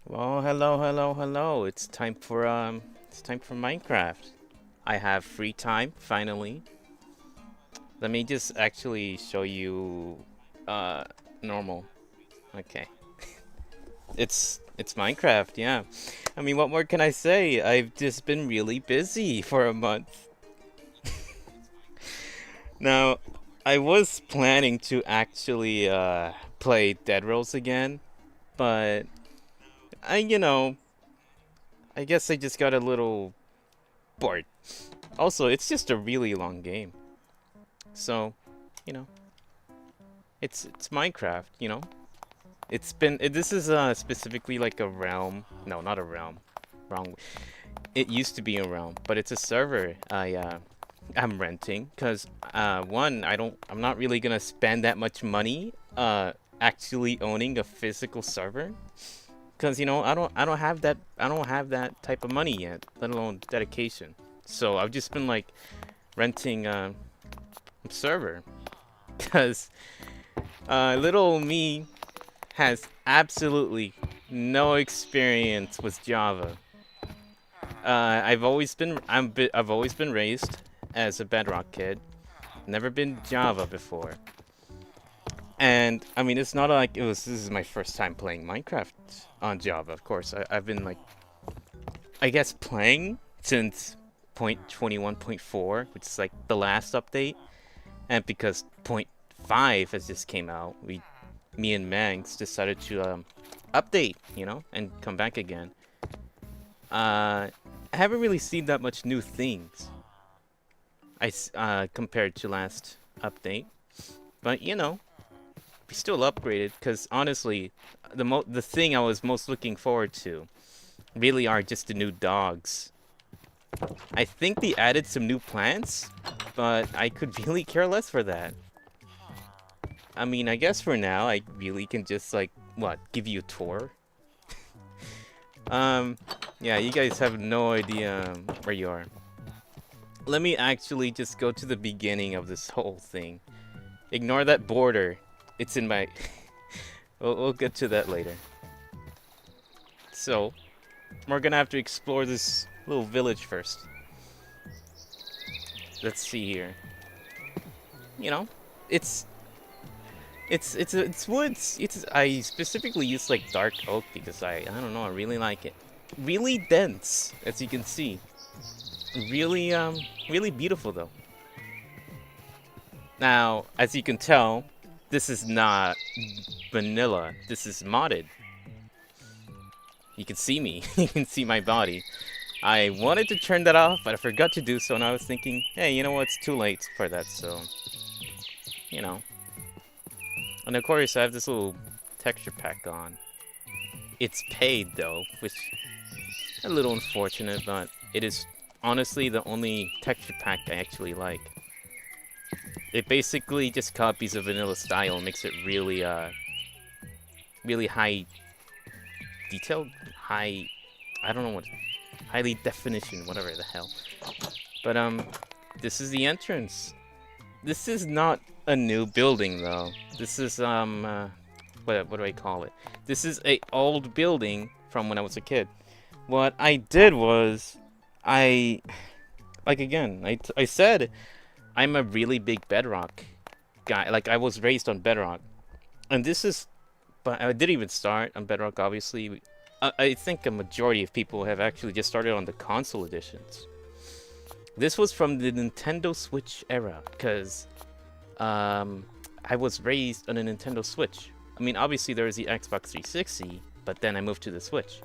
Well, hello, hello, hello. It's time for Minecraft. I have free time finally. Let me just actually show you uh normal. Okay. It's Minecraft, yeah. I mean, what more can I say? I've just been really busy for a month. Now, I was planning to actually play Dead Rolls again, but I guess I just got a little bored. Also, it's just a really long game. So, you know, it's Minecraft, you know. This is specifically like a realm. No, not a realm. Wrong. It used to be a realm, but it's a server I'm renting cuz one, I'm not really going to spend that much money actually owning a physical server cuz I don't have that type of money yet, let alone dedication. So, I've just been like renting a server cuz little me has absolutely no experience with Java. I've always been raised as a Bedrock kid. Never been Java before. And I mean, it's not like this is my first time playing Minecraft on Java. Of course, I've been like, I guess playing since 0.21.4, which is like the last update. And because point 5 has just came out, me and Mangs decided to update, and come back again. I haven't really seen that much new things. Compared to last update, but we still upgraded because honestly, the thing I was most looking forward to really are just the new dogs. I think they added some new plants, but I could really care less for that. I mean, I guess for now, I really can just like give you a tour. Um, yeah, you guys have no idea where you are. Let me actually just go to the beginning of this whole thing. Ignore that border. It's in my... we'll get to that later. So, we're gonna have to explore this little village first. Let's see here. You know, it's it's woods. I specifically use like dark oak because I don't know, I really like it. Really dense, as you can see. Really beautiful though. Now, as you can tell, this is not vanilla. This is modded. You can see me. You can see my body. I wanted to turn that off, but I forgot to do so, and I was thinking, hey, you know what? It's too late for that, so... You know. And of course, I have this little texture pack on. It's paid, though, which is a little unfortunate, but it is honestly the only texture pack I actually like. It basically just copies a vanilla style and makes it really high detailed, high, I don't know what, highly definition, whatever the hell. But this is the entrance. This is not a new building though. This is what do I call it? This is a old building from when I was a kid. What I did was I like again, I said I'm a really big Bedrock guy. Like I was raised on Bedrock. And this is but I didn't even start on Bedrock obviously. I think a majority of people have actually just started on the console editions. This was from the Nintendo Switch era, because I was raised on a Nintendo Switch. I mean, obviously there was the Xbox 360, but then I moved to the Switch.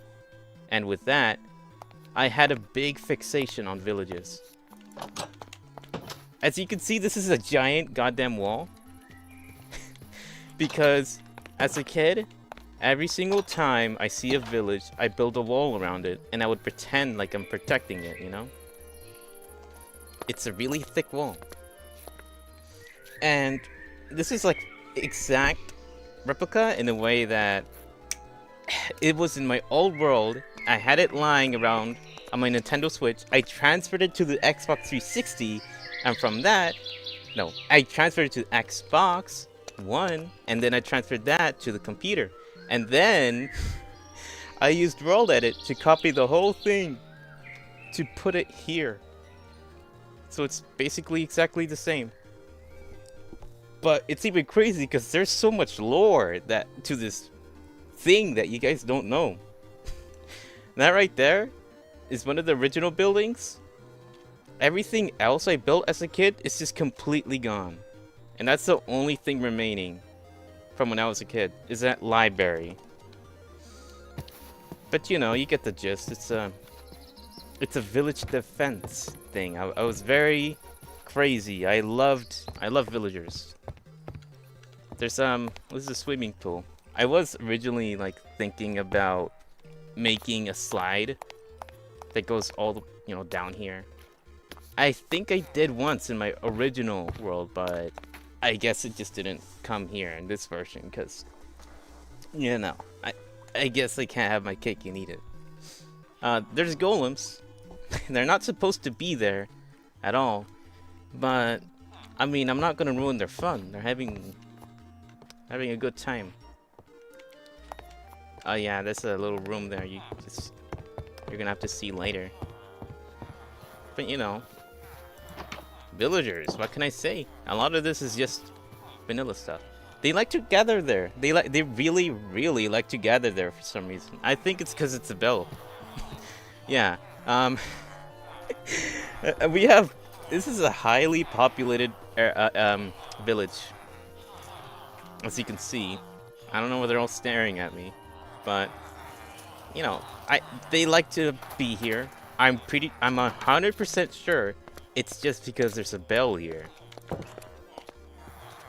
And with that, I had a big fixation on villages. As you can see, this is a giant goddamn wall. Because as a kid, every single time I see a village, I build a wall around it, and I would pretend like I'm protecting it, you know? It's a really thick wall. And this is like exact replica in a way that it was in my old world. I had it lying around on my Nintendo Switch. I transferred it to the Xbox 360, and from that, no, I transferred it to Xbox One, and then I transferred that to the computer. And then I used World Edit to copy the whole thing to put it here. So it's basically exactly the same. But it's even crazy because there's so much lore that to this thing that you guys don't know. That right there is one of the original buildings. Everything else I built as a kid is just completely gone. And that's the only thing remaining from when I was a kid, is that library. But you know, you get the gist. It's a village defense thing. I was very crazy. I love villagers. There's this is a swimming pool. I was originally like thinking about making a slide that goes all the, you know, down here. I think I did once in my original world, but I guess it just didn't come here in this version because, you know, I guess I can't have my cake and eat it. There's golems. They're not supposed to be there at all, but I mean, I'm not gonna ruin their fun. They're having a good time. Oh yeah, there's a little room there. You're gonna have to see later. But you know, villagers. What can I say? A lot of this is just vanilla stuff. They like to gather there. They really, really like to gather there for some reason. I think it's because it's a bell. Yeah. We have. This is a highly populated village. As you can see, I don't know where they're all staring at me, but you know, they like to be here. I'm 100% sure it's just because there's a bell here.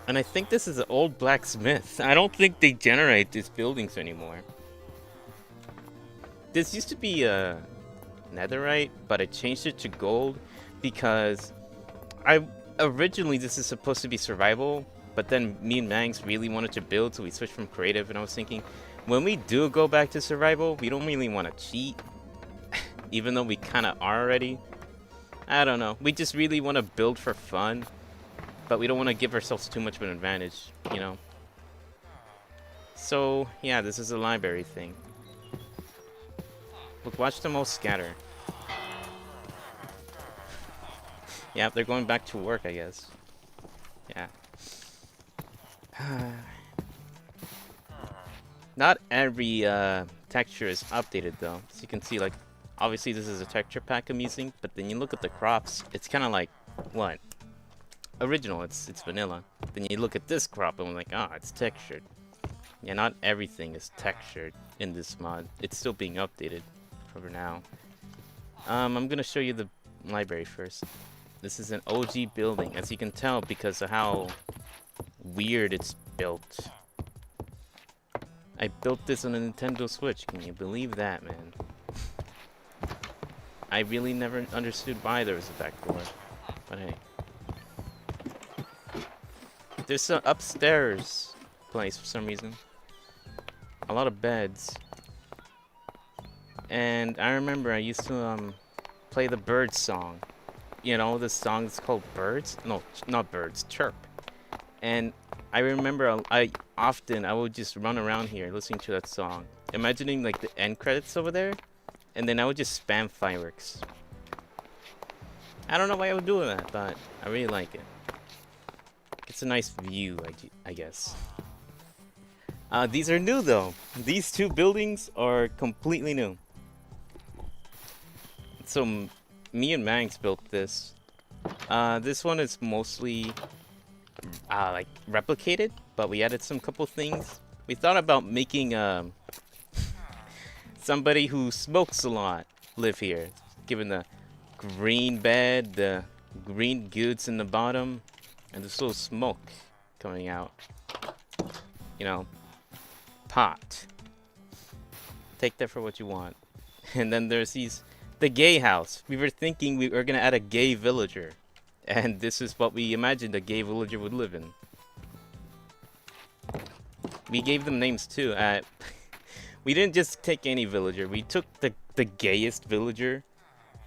And I think this is an old blacksmith. I don't think they generate these buildings anymore. This used to be netherite, but I changed it to gold because originally this is supposed to be survival, but then me and Mangs really wanted to build, so we switched from creative, and I was thinking, when we do go back to survival, we don't really want to cheat, even though we kind of are already. I don't know. We just really want to build for fun, but we don't want to give ourselves too much of an advantage, you know? So, yeah, this is a library thing. Look, watch them all scatter. Yeah, they're going back to work, I guess. Yeah. Not every texture is updated, though. As you can see, like, obviously this is a texture pack I'm using, but then you look at the crops, it's kind of like, what? Original, it's vanilla. Then you look at this crop and I'm like, ah, it's textured. Yeah, not everything is textured in this mod. It's still being updated for now. I'm gonna show you the library first. This is an OG building, as you can tell because of how weird it's built. I built this on a Nintendo Switch. Can you believe that, man? I really never understood why there was a back door. But hey. There's an upstairs place for some reason. A lot of beds. And I remember I used to play the bird song. You know, this song is called Birds? No, not Birds, Chirp. And I remember I would just run around here listening to that song, imagining like the end credits over there, and then I would just spam fireworks. I don't know why I would do that, but I really like it. It's a nice view, I guess. These are new though. These two buildings are completely new. So me and Mangs built this. This one is mostly like replicated, but we added some couple things. We thought about making somebody who smokes a lot live here, given the green bed, the green goods in the bottom, and this little smoke coming out. You know, pot. Take that for what you want. And then there's the gay house. We were thinking we were gonna add a gay villager. And this is what we imagined a gay villager would live in. We gave them names too. We didn't just take any villager. We took the gayest villager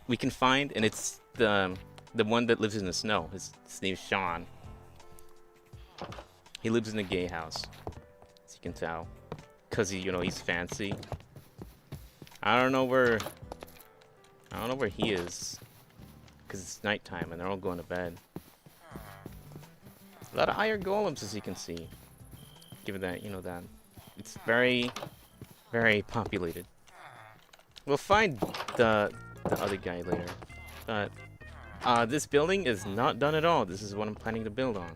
we can find, and it's the one that lives in the snow. His name's Sean. He lives in a gay house, as you can tell, cause he's fancy. I don't know where he is. Because it's nighttime and they're all going to bed. A lot of iron golems, as you can see. Given that, you know, that it's very, very populated. We'll find the other guy later. But this building is not done at all. This is what I'm planning to build on.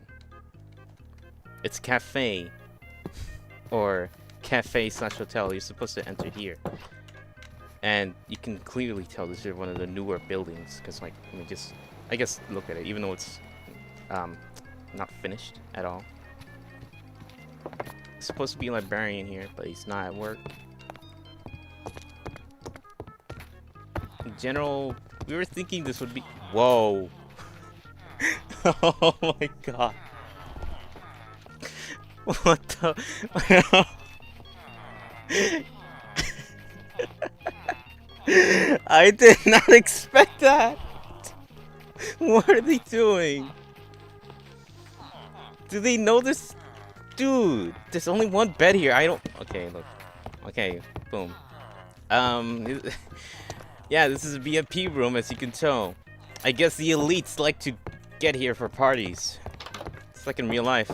It's cafe. Or cafe/hotel. You're supposed to enter here. And you can clearly tell this is one of the newer buildings. Because, like, I mean, just, I guess, look at it. Even though it's not finished at all. He's supposed to be a librarian here, but he's not at work. In general, we were thinking this would be... Whoa. Oh my god. What the... I did not expect that. What are they doing? Do they know this? Dude, there's only one bed here. I don't... Okay, look. Okay, boom. Yeah, this is a VIP room, as you can tell. I guess the elites like to get here for parties. It's like in real life.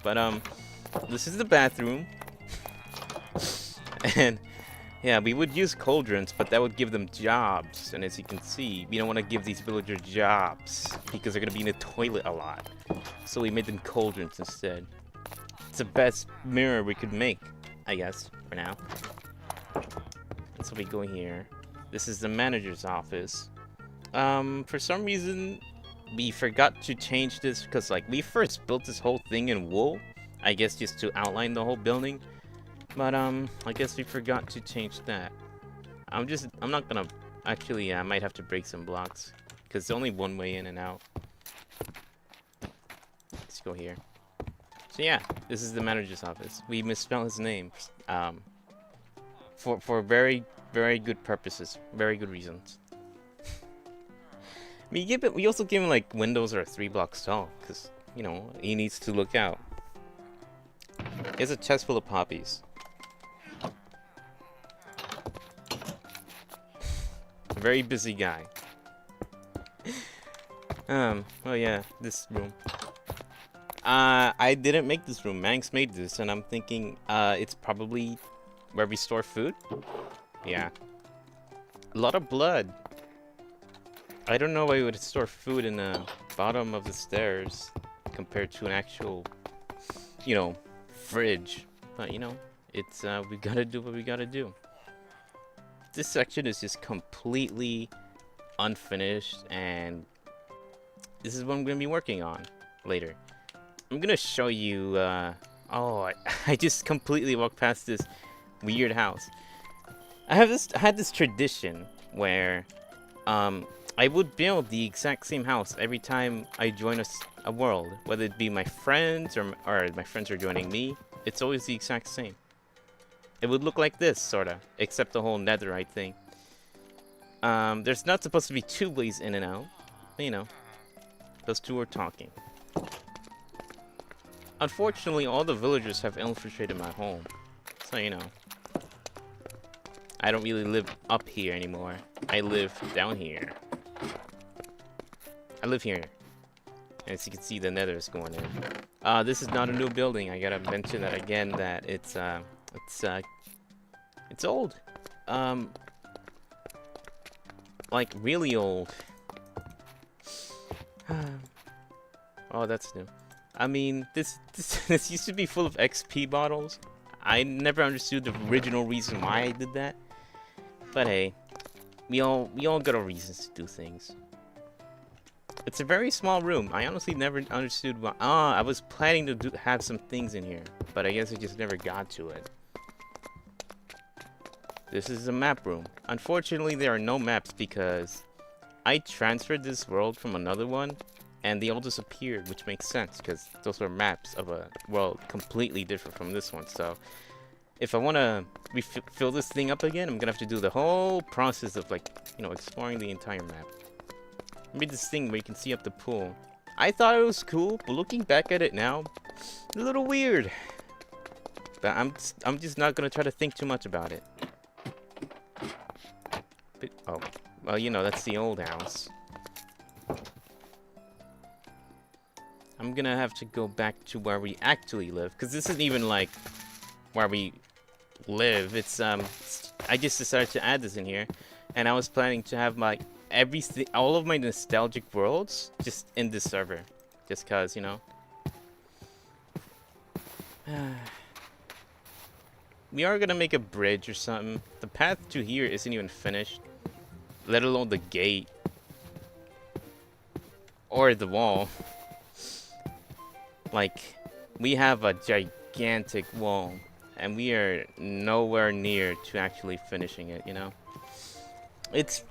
But, this is the bathroom. And, yeah, we would use cauldrons, but that would give them jobs. And as you can see, we don't want to give these villagers jobs, because they're going to be in the toilet a lot. So we made them cauldrons instead. It's the best mirror we could make, I guess, for now. So we go here. This is the manager's office. For some reason, we forgot to change this, because, like, we first built this whole thing in wool. I guess just to outline the whole building. But, I guess we forgot to change that. I'm not gonna... Actually, I might have to break some blocks, because there's only one way in and out. Let's go here. So yeah, this is the manager's office. We misspelled his name. For very, very good purposes. Very good reasons. We also give him, like, windows that are 3 blocks tall, because, you know, he needs to look out. Here's a chest full of poppies. A very busy guy. Oh yeah, this room. I didn't make this room. Mangs made this, and I'm thinking, it's probably where we store food? Yeah. A lot of blood. I don't know why we would store food in the bottom of the stairs compared to an actual, you know, fridge. But, you know, it's, we gotta do what we gotta do. This section is just completely unfinished, and this is what I'm gonna be working on later. I'm gonna show you, oh, I just completely walked past this weird house. I had this tradition where, I would build the exact same house every time I join a world, whether it be my friends or my friends are joining me. It's always the exact same. It would look like this, sorta, except the whole netherite thing. There's not supposed to be 2 ways in and out. You know, those 2 are talking. Unfortunately, all the villagers have infiltrated my home. So, you know, I don't really live up here anymore. I live down here. I live here. As you can see, the nether is going in. This is not a new building. I gotta mention that again, that it's old. Like, really old. Oh, that's new. I mean, this used to be full of XP bottles. I never understood the original reason why I did that. But hey, we all got our reasons to do things. It's a very small room. I honestly never understood why. I was planning to have some things in here, but I guess I just never got to it. This is a map room. Unfortunately, there are no maps because I transferred this world from another one, and they all disappeared, which makes sense because those were maps of a world completely different from this one. So if I want to fill this thing up again, I'm gonna have to do the whole process of, like, you know, exploring the entire map. I made this thing where you can see up the pool. I thought it was cool, but looking back at it now, it's a little weird. But I'm just not gonna try to think too much about it. But, oh, well, you know, that's the old house. I'm gonna have to go back to where we actually live, because this isn't even, like, where we live. It's, I just decided to add this in here, and I was planning to have my, all of my nostalgic worlds just in this server. Just cause, you know. We are gonna make a bridge or something. The path to here isn't even finished, let alone the gate. Or the wall. Like, we have a gigantic wall, and we are nowhere near to actually finishing it, you know? It's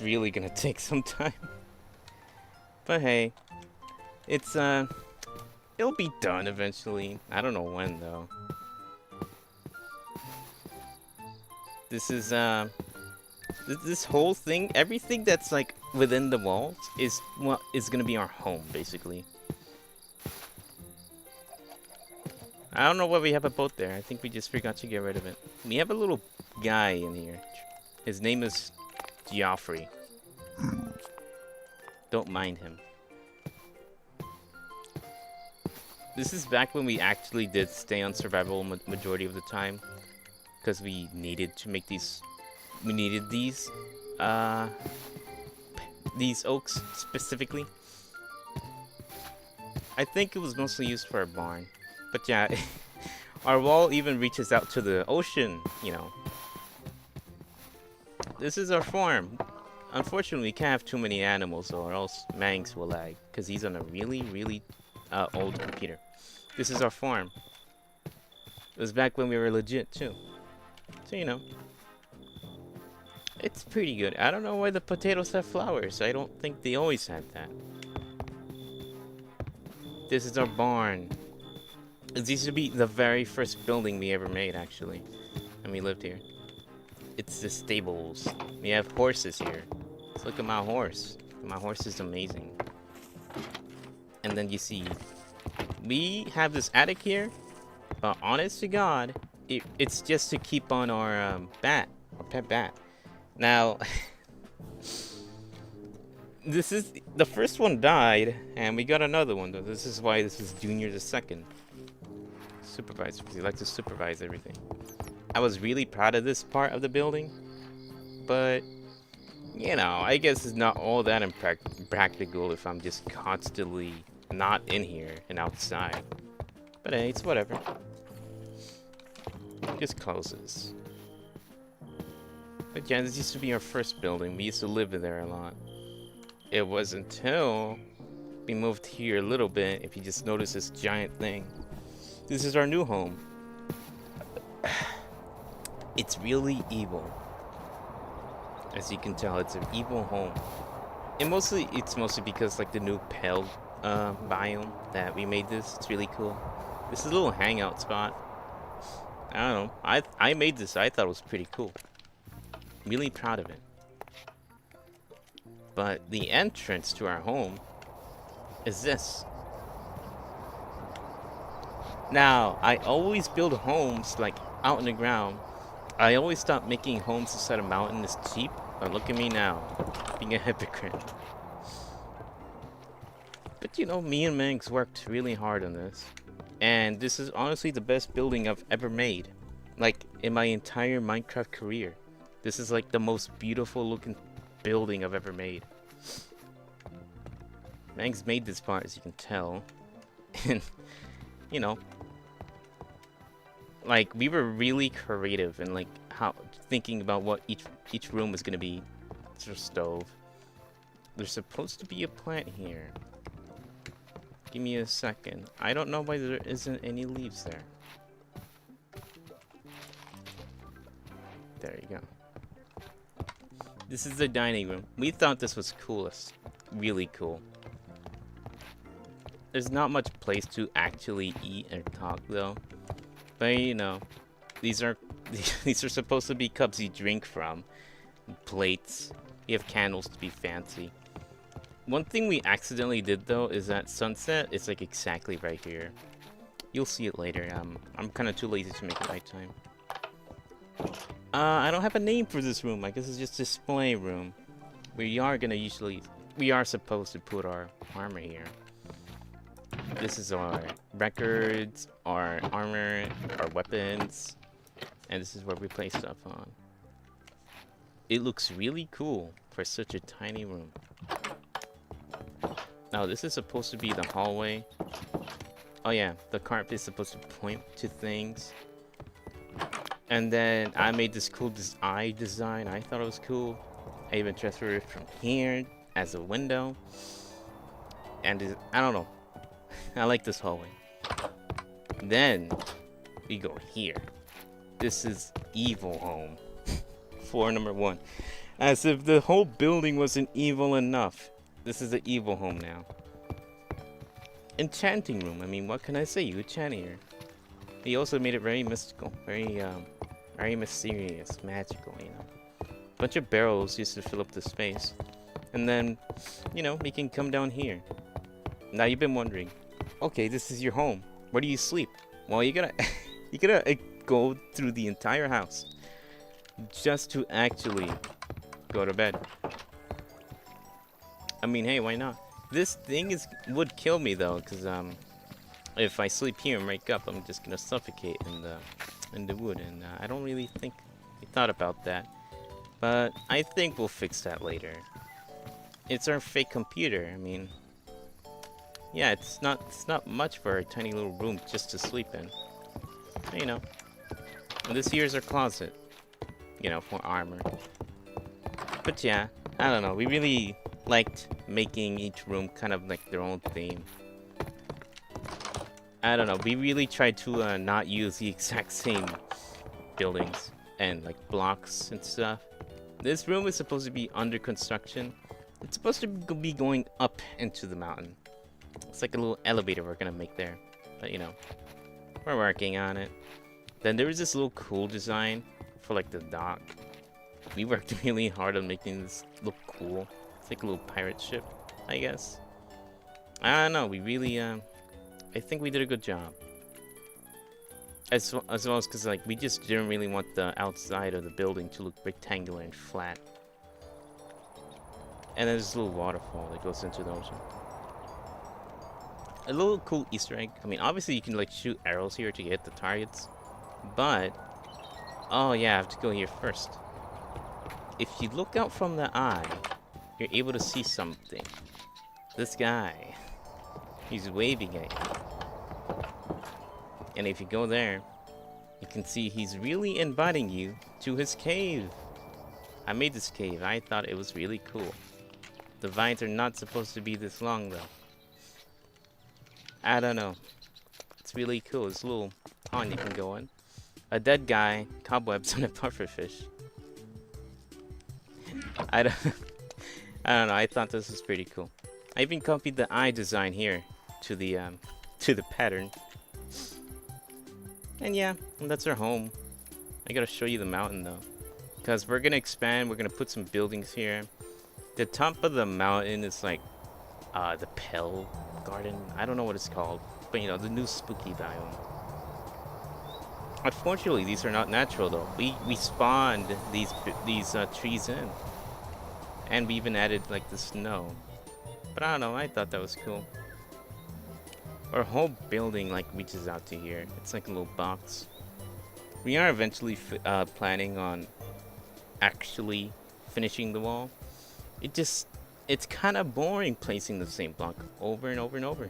really gonna take some time. But hey, it'll be done eventually. I don't know when, though. This is, this whole thing, everything that's, like, within the walls is what is gonna be our home, basically. I don't know why we have a boat there. I think we just forgot to get rid of it. We have a little guy in here. His name is Geoffrey. Don't mind him. This is back when we actually did stay on survival majority of the time. Because we needed to make these... We needed these oaks specifically. I think it was mostly used for a barn. But yeah, our wall even reaches out to the ocean, you know. This is our farm. Unfortunately, we can't have too many animals or else Mangs will lag. Because he's on a really, really old computer. This is our farm. It was back when we were legit too. So, you know. It's pretty good. I don't know why the potatoes have flowers. I don't think they always had that. This is our barn. This used to be the very first building we ever made, actually. And we lived here. It's the stables. We have horses here. Let's look at my horse. My horse is amazing. And then you see, we have this attic here. But honest to God, it's just to keep on our bat, our pet bat. Now, this is, the first one died, and we got another one, though. This is why this is Junior the second. Supervisor, because he likes to supervise everything. I was really proud of this part of the building, but, you know, I guess it's not all that impractical if I'm just constantly not in here and outside. But hey, it's whatever. Just closes. But yeah, this used to be our first building. We used to live in there a lot. It was until we moved here a little bit, if you just notice this giant thing. This is our new home. It's really evil. As you can tell, it's an evil home. And it's mostly because like the new pale biome that we made this. It's really cool. This is a little hangout spot. I don't know. I made this. I thought it was pretty cool. Really proud of it. But the entrance to our home is this. Now, I always build homes like out in the ground. I always thought making homes inside a mountain is cheap, but look at me now, being a hypocrite. But you know, me and Mangs worked really hard on this. And this is honestly the best building I've ever made. Like, in my entire Minecraft career. This is like the most beautiful looking building I've ever made. Mangs made this part, as you can tell. And, you know, like, we were really creative and like how thinking about what each room was gonna be. It's our stove. There's supposed to be a plant here. Give me a second. I don't know why there isn't any leaves there. There you go. This is the dining room. We thought this was cool. It's really cool. There's not much place to actually eat or talk though. But you know, these are supposed to be cups you drink from. Plates. You have candles to be fancy. One thing we accidentally did though is that sunset is like exactly right here. You'll see it later. I'm kind of too lazy to make it nighttime. I don't have a name for this room. I guess it's just display room. We are supposed to put our armor here. This is our records, our armor, our weapons, and this is where we place stuff on. It looks really cool for such a tiny room. Now this is supposed to be the hallway. Oh yeah, the carpet is supposed to point to things. And then I made this cool eye design. I thought it was cool. I even transferred it from here as a window. And I don't know. I like this hallway. Then we go here. This is evil home. Floor number 1. As if the whole building wasn't evil enough. This is the evil home now. Enchanting room. I mean, what can I say? You enchant here. He also made it very mystical, very mysterious, magical, you know. Bunch of barrels used to fill up the space. And then, you know, we can come down here. Now you've been wondering, okay, this is your home. Where do you sleep? Well, you gotta go through the entire house just to actually go to bed. I mean, hey, why not? This thing would kill me though, cause if I sleep here and wake up, I'm just gonna suffocate in the wood, and I don't really think we thought about that. But I think we'll fix that later. It's our fake computer. I mean, yeah, it's not much for a tiny little room just to sleep in. You know, and this here's our closet. You know, for armor. But yeah, I don't know. We really liked making each room kind of like their own theme. I don't know. We really tried to not use the exact same buildings and like blocks and stuff. This room is supposed to be under construction. It's supposed to be going up into the mountain. It's like a little elevator we're gonna make there. But you know, we're working on it. Then there was this little cool design for like the dock. We worked really hard on making this look cool. It's like a little pirate ship, I guess. I don't know. We really, I think we did a good job. As well as because like we just didn't really want the outside of the building to look rectangular and flat. And there's this little waterfall that goes into the ocean. A little cool Easter egg. I mean, obviously you can like shoot arrows here to hit the targets, but oh yeah, I have to go here first. If you look out from the eye, you're able to see something. This guy, he's waving at you. And if you go there, you can see he's really inviting you to his cave. I made this cave. I thought it was really cool. The vines are not supposed to be this long though. I don't know. It's really cool. It's a little pond you can go in. A dead guy, cobwebs, and a pufferfish. I don't know. I thought this was pretty cool. I even copied the eye design here to the pattern. And yeah, that's our home. I gotta show you the mountain though, because we're gonna expand. We're gonna put some buildings here. The top of the mountain is like the Pell Garden. I don't know what it's called, but you know, the new spooky biome. Unfortunately, these are not natural though. We spawned these trees in, and we even added like the snow. But I don't know. I thought that was cool. Our whole building like reaches out to here. It's like a little box. We are eventually planning on actually finishing the wall. It's kind of boring placing the same block over and over and over.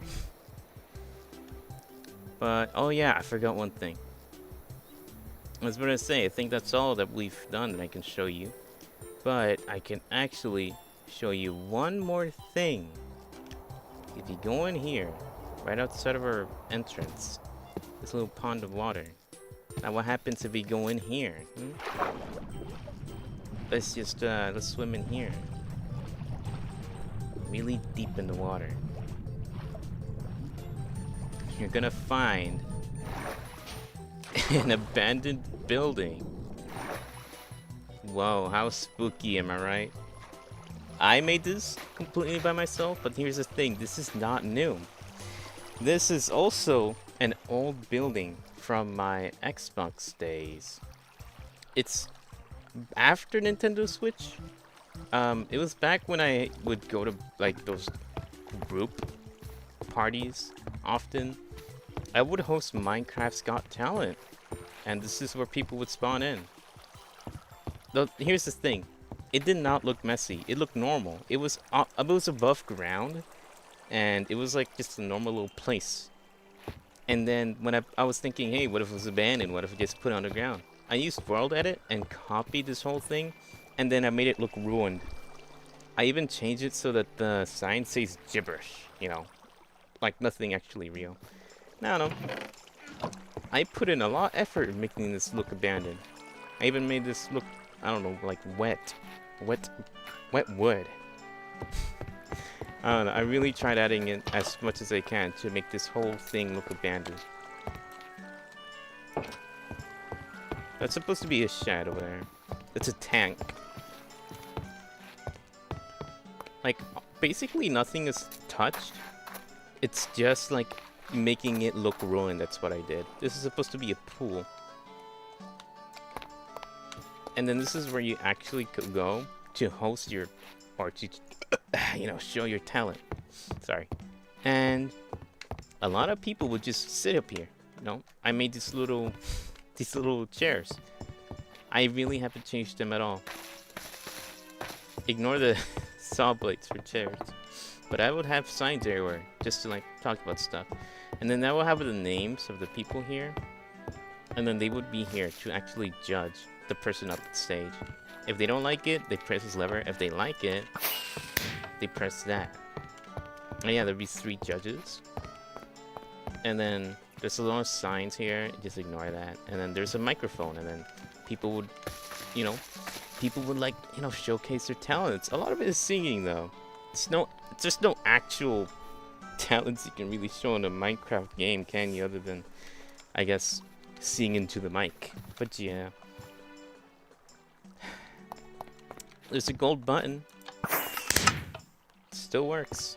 But oh yeah, I forgot one thing. I was gonna say, I think that's all that we've done that I can show you. But I can actually show you one more thing. If you go in here, right outside of our entrance, this little pond of water. Now what happens if we go in here? Let's just let's swim in here. Really deep in the water. You're gonna find an abandoned building. Whoa, how spooky, am I right? I made this completely by myself, but here's the thing, this is not new. This is also an old building from my Xbox days. it's after Nintendo Switch. It was back when I would go to like those group parties often. I would host Minecraft's Got Talent, and this is where people would spawn in. Though here's the thing, it did not look messy. It looked normal. It was above ground, and it was like just a normal little place. And then when I was thinking, hey, what if it was abandoned? What if I just put it underground? I used World Edit and copied this whole thing, and then I made it look ruined. I even changed it so that the sign says gibberish, you know, like nothing actually real. No. I put in a lot of effort in making this look abandoned. I even made this look, I don't know, like wet wood. I don't know, I really tried adding in as much as I can to make this whole thing look abandoned. That's supposed to be a shed over there. It's a tank. Like, basically nothing is touched. It's just like making it look ruined. That's what I did. This is supposed to be a pool. And then this is where you actually could go to host your, or to, you know, show your talent. Sorry. And a lot of people would just sit up here. You know, I made these little chairs. I really haven't changed them at all. Ignore the saw blades for chairs. But I would have signs everywhere just to like talk about stuff. And then that will have the names of the people here. And then they would be here to actually judge the person up on stage. If they don't like it, they press this lever. If they like it, they press that. And yeah, there'd be 3 judges. And then there's a lot of signs here. Just ignore that. And then there's a microphone. And then people would, you know, like, you know, showcase their talents. A lot of it is singing though. It's just no actual talents you can really show in a Minecraft game, can you? Other than, I guess, singing into the mic. But yeah. There's a gold button. Still works.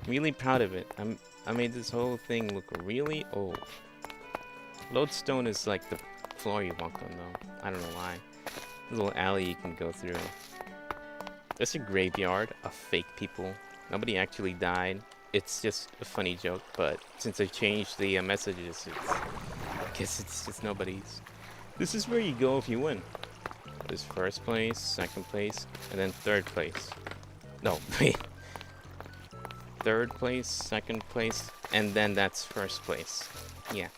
Really proud of it. I made this whole thing look really old. Lodestone is like the floor you walk on though. I don't know why. A little alley you can go through. There's a graveyard of fake people. Nobody actually died. It's just a funny joke, but since I changed the messages, I guess it's just nobody's. This is where you go if you win. There's first place, second place, and then third place. No, wait. Third place, second place, and then that's first place. Yeah.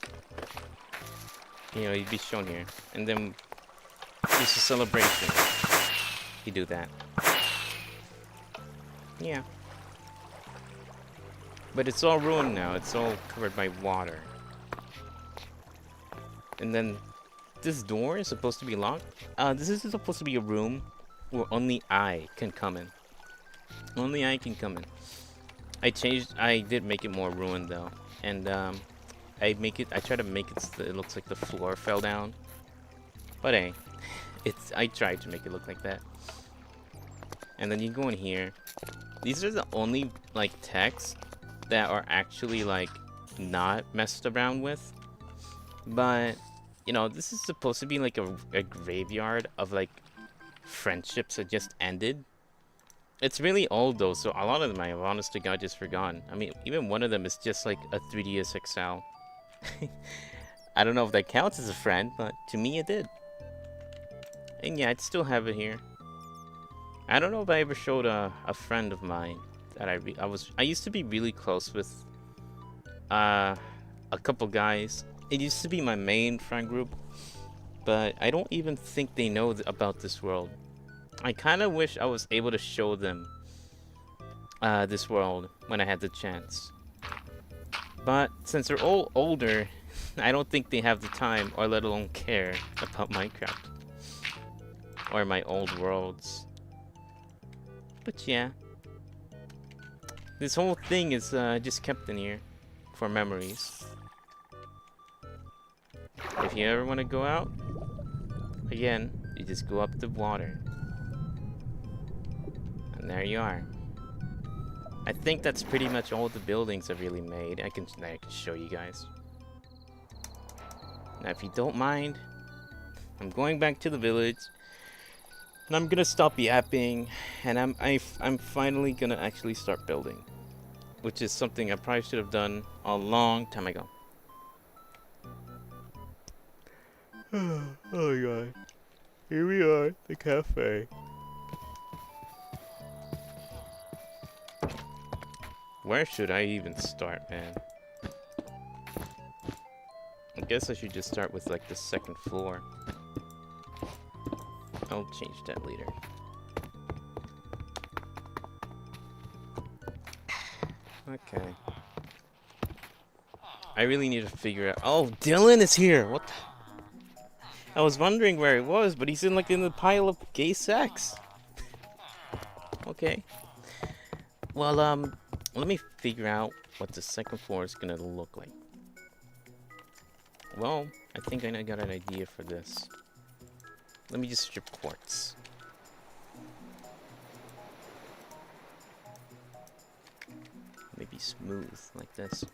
You know, you'd be shown here. And then there's a celebration. You do that. Yeah. But it's all ruined now. It's all covered by water. And then this door is supposed to be locked. This is supposed to be a room where only I can come in. Only I can come in. I did make it more ruined though. And I try to make it so that it looks like the floor fell down. But hey, I tried to make it look like that. And then you go in here. These are the only like texts that are actually like not messed around with. But you know, this is supposed to be like a graveyard of like friendships that just ended. It's really old though, so a lot of them I have honest to God just forgotten. I mean, even one of them is just like a 3DS XL. I don't know if that counts as a friend, but to me it did. And yeah, I'd still have it here. I don't know if I ever showed a friend of mine that I used to be really close with a couple guys. It used to be my main friend group, but I don't even think they know about this world. I kind of wish I was able to show them this world when I had the chance. But since they're all older, I don't think they have the time or let alone care about Minecraft or my old worlds. But yeah, this whole thing is just kept in here for memories. If you ever want to go out, again, you just go up the water. And there you are. I think that's pretty much all the buildings I've really made. I can show you guys. Now, if you don't mind, I'm going back to the village, and I'm gonna stop yapping, and I'm finally gonna actually start building, which is something I probably should have done a long time ago. Oh my god. Here we are, the cafe. Where should I even start, man? I guess I should just start with like the second floor. I'll change that later. Okay. I really need to figure out. Oh, Dylan is here. What? I was wondering where he was, but he's in like in the pile of gay sex. Okay. Well, let me figure out what the second floor is gonna look like. Well, I think I got an idea for this. Let me just strip quartz. Maybe smooth, like this.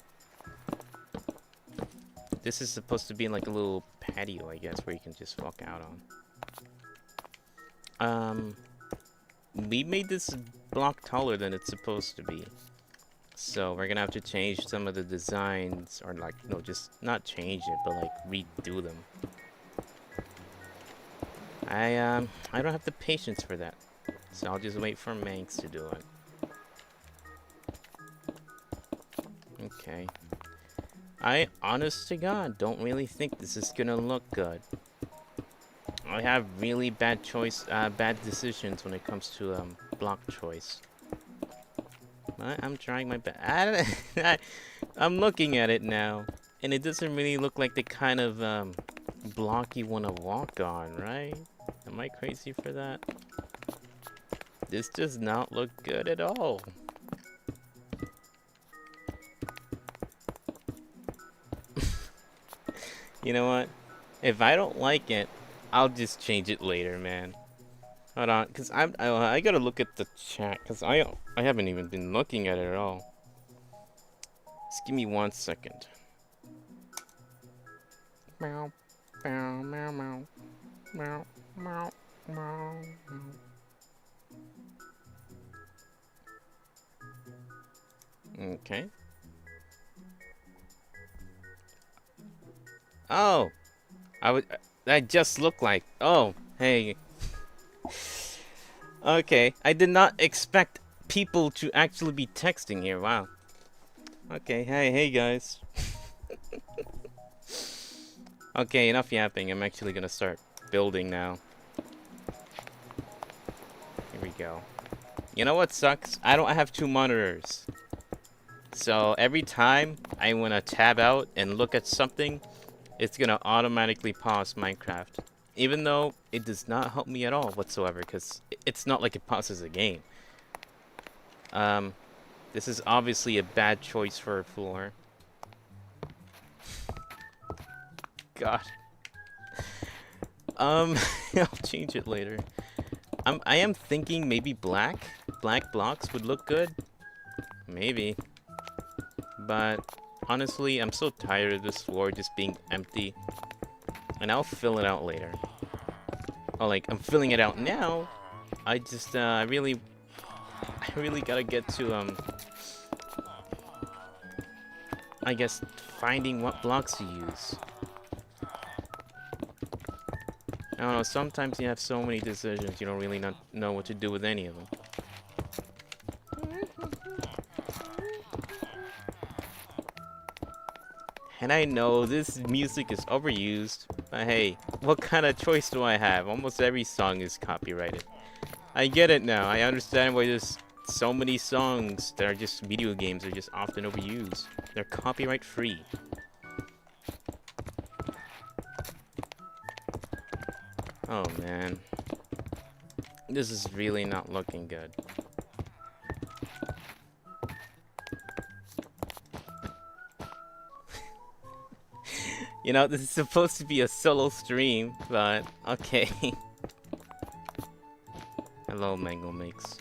This is supposed to be like a little patio, I guess, where you can just walk out on. We made this block taller than it's supposed to be. So we're gonna have to change some of the designs, or like, no, just not change it, but like redo them. I don't have the patience for that. So I'll just wait for Mangs to do it. Okay. I, honest to God, don't really think this is gonna look good. I have really bad bad decisions when it comes to block choice. I'm trying my best. I'm looking at it now, and it doesn't really look like the kind of block you want to walk on, right? Am I crazy for that? This does not look good at all. You know what? If I don't like it, I'll just change it later, man. Hold on, cause I gotta look at the chat, cause I haven't even been looking at it at all. Just give me 1 second. Meow, meow, meow, meow, meow, meow, meow. Okay. Oh, that just looked like. Oh, hey. Okay, I did not expect people to actually be texting here. Wow. Okay, hey guys. Okay, enough yapping. I'm actually gonna start building now. Here we go. You know what sucks? I don't have 2 monitors. So every time I wanna tab out and look at something, it's gonna automatically pause Minecraft. Even though it does not help me at all whatsoever, because it's not like it pauses a game. This is obviously a bad choice for a floor. God. I'll change it later. I am thinking maybe black blocks would look good. Maybe. But honestly, I'm so tired of this floor just being empty. And I'll fill it out later. Oh, like, I'm filling it out now. I just, I really gotta get to, I guess, finding what blocks to use. I don't know, sometimes you have so many decisions, you don't really not know what to do with any of them. And I know this music is overused, but hey, what kind of choice do I have? Almost every song is copyrighted. I get it now. I understand why there's so many songs that are just video games are just often overused. They're copyright free. Oh man. This is really not looking good. You know, this is supposed to be a solo stream, but okay. Hello, Mango Mix.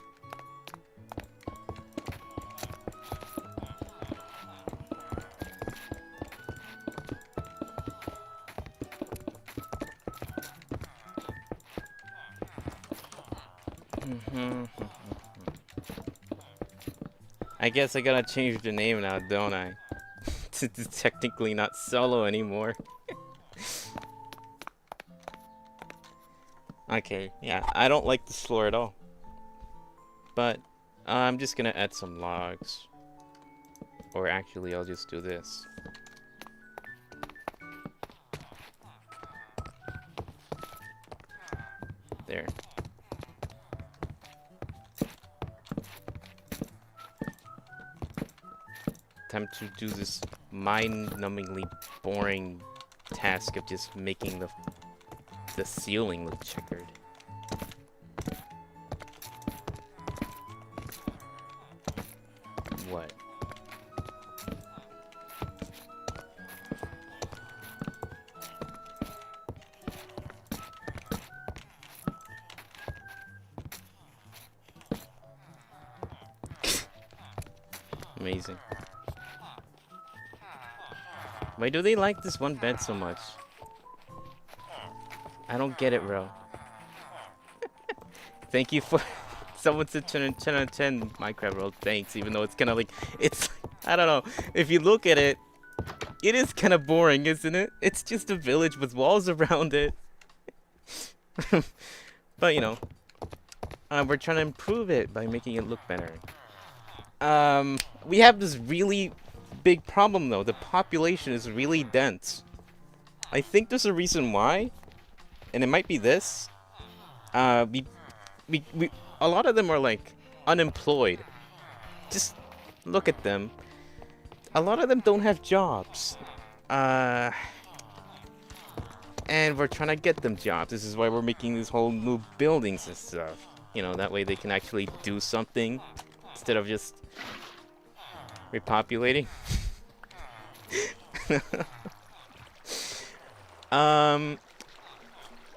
I guess I gotta change the name now, don't I? It's technically not solo anymore. Okay, yeah, I don't like this floor at all. But I'm just gonna add some logs. Or actually, I'll just do this. There. Time to do this mind-numbingly boring task of just making the ceiling look checkered. What? Amazing. Why do they like this one bed so much? I don't get it, bro. Thank you for... Someone said 10 out of 10 Minecraft world. Thanks, even though it's kind of like... It's... I don't know. If you look at it, it is kind of boring, isn't it? It's just a village with walls around it. But, you know. We're trying to improve it by making it look better. We have this really big problem, though. The population is really dense. I think there's a reason why. And it might be this. We a lot of them are like unemployed. Just look at them. A lot of them don't have jobs. And we're trying to get them jobs. This is why we're making these whole new buildings and stuff. You know, that way they can actually do something instead of just repopulating.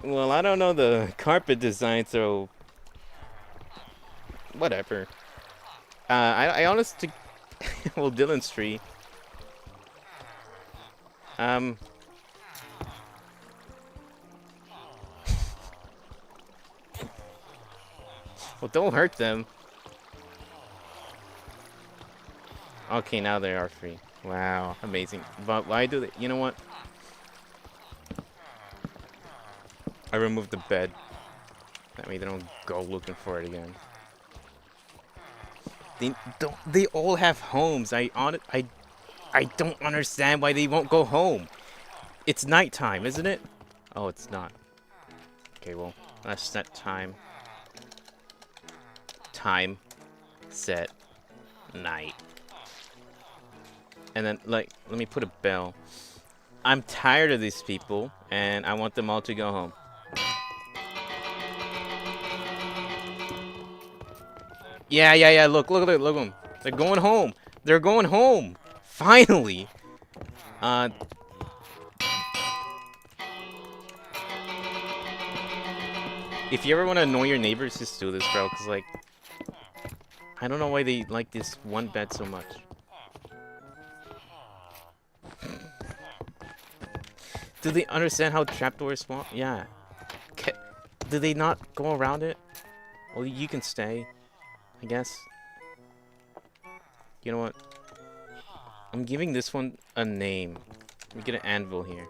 Well, I don't know the carpet design, so whatever. I honestly, well, Dylan's tree. Well, don't hurt them. Okay, now they are free. Wow, amazing. But why do they? You know what? I removed the bed. That way they don't go looking for it again. They all have homes. I don't understand why they won't go home. It's nighttime, isn't it? Oh, it's not. Okay, well, let's set time. Time. Set. Night. And then, like, let me put a bell. I'm tired of these people, and I want them all to go home. Yeah. Look at them. They're going home. They're going home. Finally. If you ever want to annoy your neighbors, just do this, bro. Cause like, I don't know why they like this one bed so much. Do they understand how trapdoors spawn? Yeah. Do they not go around it? Well, you can stay, I guess. You know what? I'm giving this one a name. Let me get an anvil here.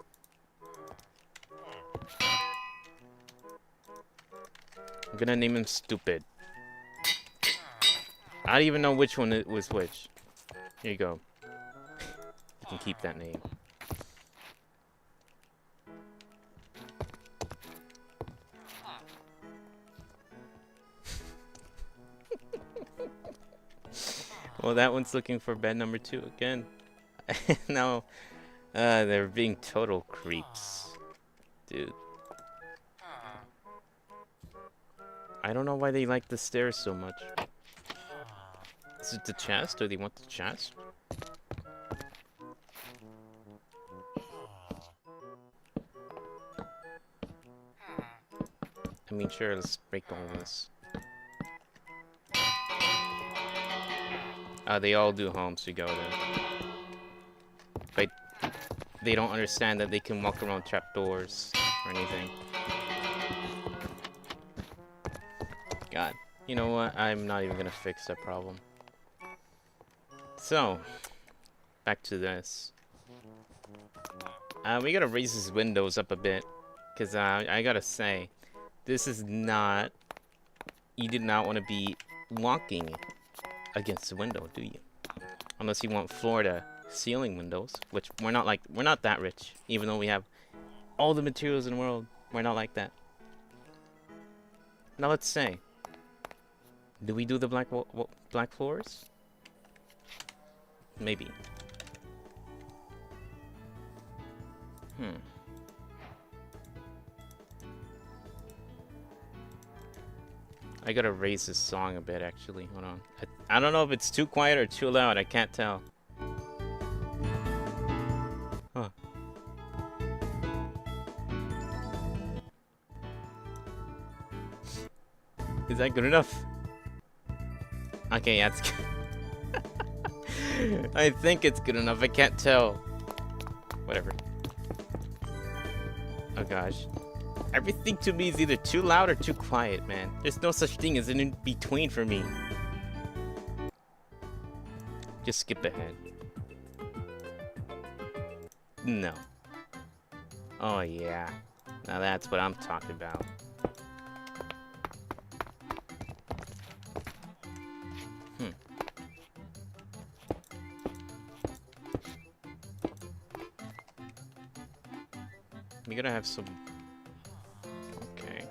I'm gonna name him Stupid. I don't even know which one it was which. Here you go. You can keep that name. Well, that one's looking for bed number 2 again. No, they're being total creeps, dude. I don't know why they like the stairs so much. Is it the chest? Do they want the chest? I mean, sure, let's break all this. They all do home, so you go there. But they don't understand that they can walk around trapdoors or anything. God. You know what? I'm not even gonna fix that problem. So, back to this. We gotta raise his windows up a bit. Because I gotta say, this is not... You did not want to be walking against the window, do you? Unless you want floor to ceiling windows, which we're not that rich, even though we have all the materials in the world. We're not like that. Now let's say, do we do the black floors? Maybe. I gotta raise this song a bit, actually. Hold on. I don't know if it's too quiet or too loud. I can't tell. Huh. Is that good enough? Okay, yeah, it's good. I think it's good enough. I can't tell. Whatever. Oh gosh. Everything to me is either too loud or too quiet, man. There's no such thing as an in-between for me. Just skip ahead. No. Oh yeah. Now that's what I'm talking about. We gotta have some... Okay.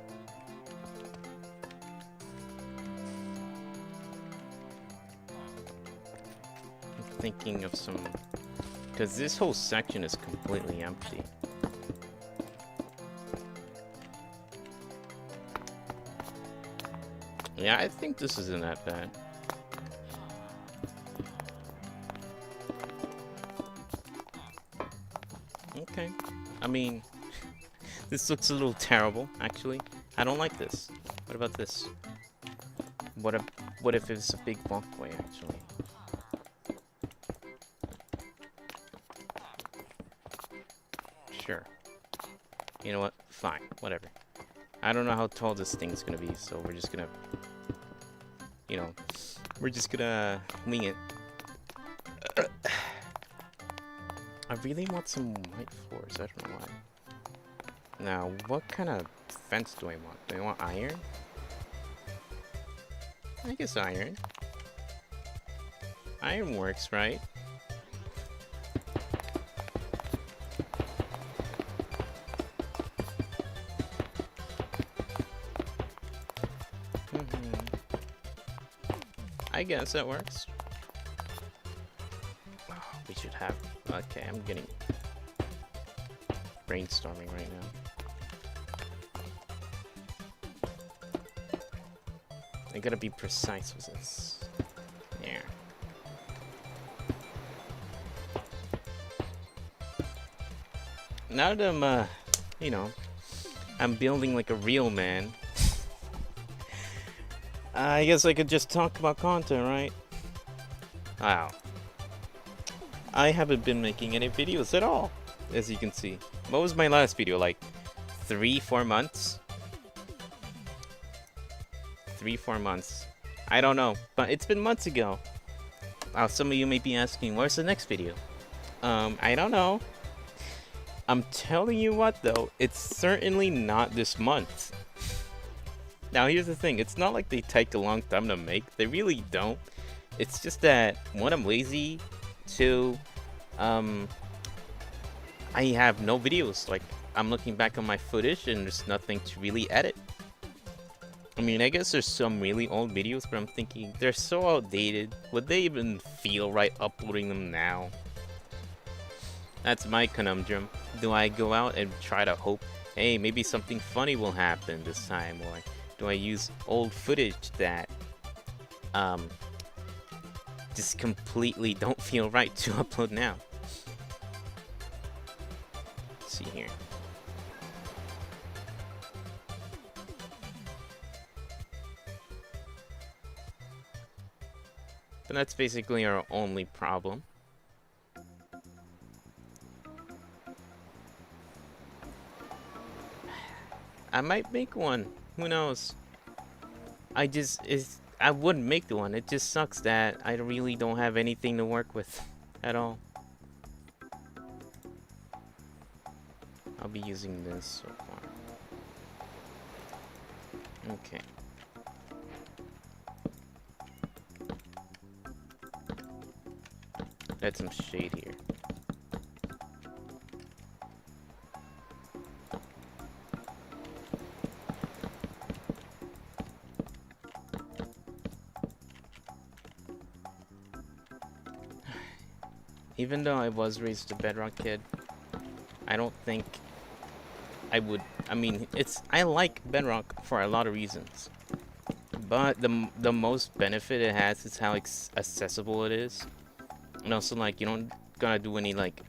I'm thinking of some... Because this whole section is completely empty. Yeah, I think this isn't that bad. Okay. I mean... This looks a little terrible, actually. I don't like this. What about this? What if it's a big walkway, actually? Sure. You know what? Fine. Whatever. I don't know how tall this thing's gonna be, so we're just gonna... You know... We're just gonna wing it. I really want some white floors. I don't know why. Now, what kind of fence do I want? Do I want iron? I guess iron. Iron works, right? I guess that works. Oh, we should have... Okay, I'm getting... brainstorming right now. I gotta be precise with this. Yeah. Now that I'm, you know, I'm building like a real man, I guess I could just talk about content, right? Wow. I haven't been making any videos at all, as you can see. What was my last video, like 3-4 months? 3-4 months. I don't know, but it's been months ago. Some of you may be asking, where's the next video? I don't know. I'm telling you what though, it's certainly not this month. Now here's the thing, it's not like they take a long time to make, they really don't. It's just that, one, I'm lazy, two, I have no videos. Like, I'm looking back on my footage and there's nothing to really edit. I mean, I guess there's some really old videos, but I'm thinking, they're so outdated. Would they even feel right uploading them now? That's my conundrum. Do I go out and try to hope, hey, maybe something funny will happen this time? Or do I use old footage that, just completely don't feel right to upload now? Let's see here. But that's basically our only problem. I might make one. Who knows? I wouldn't make the one. It just sucks that I really don't have anything to work with at all. I'll be using this so far. Okay. Add some shade here. Even though I was raised a Bedrock kid, I don't think I would. I mean, I like Bedrock for a lot of reasons, but the most benefit it has is how accessible it is, and also like you don't gotta do any like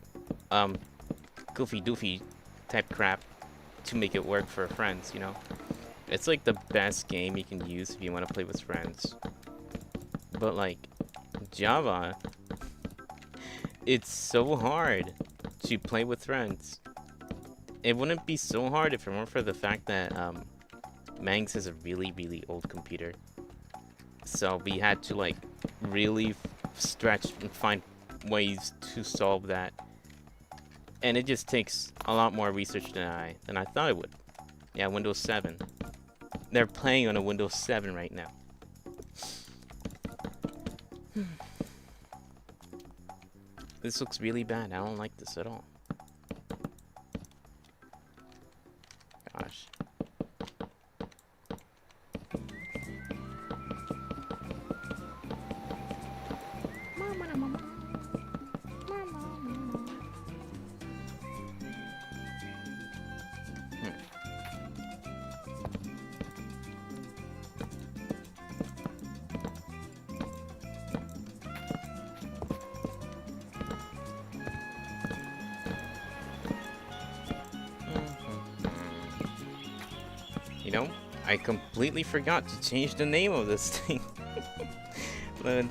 goofy doofy type crap to make it work for friends. You know, it's like the best game you can use if you want to play with friends. But like Java, it's so hard to play with friends. It wouldn't be so hard if it weren't for the fact that Mangs has a really old computer. So we had to like really stretch and find ways to solve that. And it just takes a lot more research than I thought it would. Yeah, Windows 7. They're playing on a Windows 7 right now. This looks really bad. I don't like this at all. Gosh. You know, I completely forgot to change the name of this thing.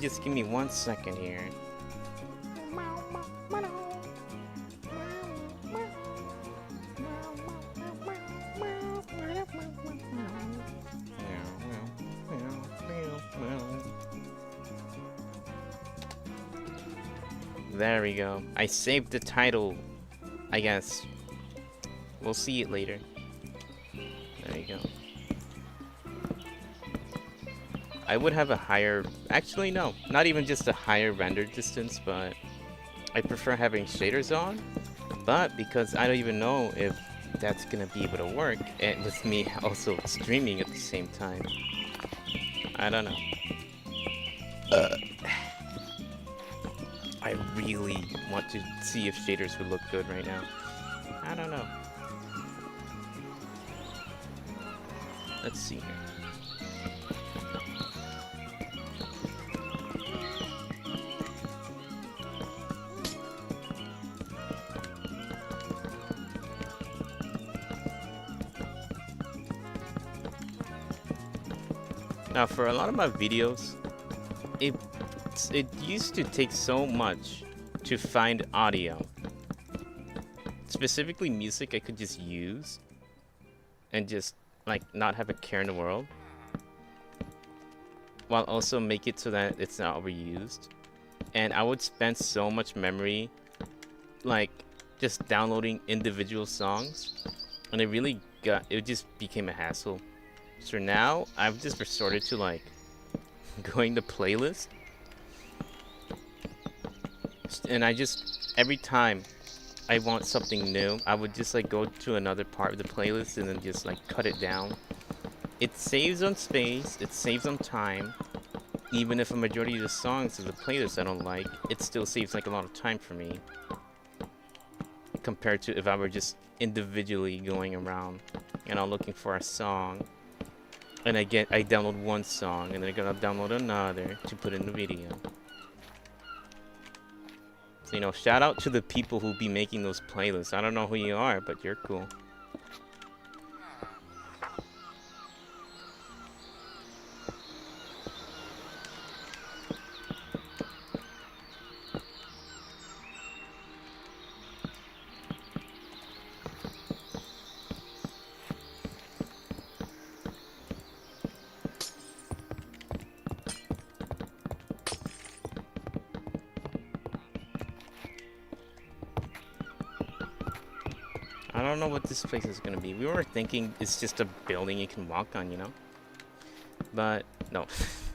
Just give me 1 second here. There we go. I saved the title, I guess. We'll see it later. There you go. I would have a higher... Actually, no. Not even just a higher render distance, but I prefer having shaders on. But because I don't even know if that's gonna be able to work, and with me also streaming at the same time. I don't know. I really want to see if shaders would look good right now. I don't know. Let's see here. Now, for a lot of my videos, it used to take so much to find audio. Specifically music I could just use and just like not have a care in the world, while also make it so that it's not overused. And I would spend so much memory like just downloading individual songs, and it just became a hassle. So now I've just resorted to like going to playlist, and I just every time I want something new, I would just like go to another part of the playlist and then just like cut it down. It saves on space, it saves on time. Even if a majority of the songs of the playlist I don't like, it still saves like a lot of time for me, compared to if I were just individually going around, you know, looking for a song, and I download one song and then I'm gonna download another to put in the video. So, you know, shout out to the people who be making those playlists. I don't know who you are, but you're cool. I don't know what this place is gonna be. We were thinking it's just a building you can walk on, you know? But, no.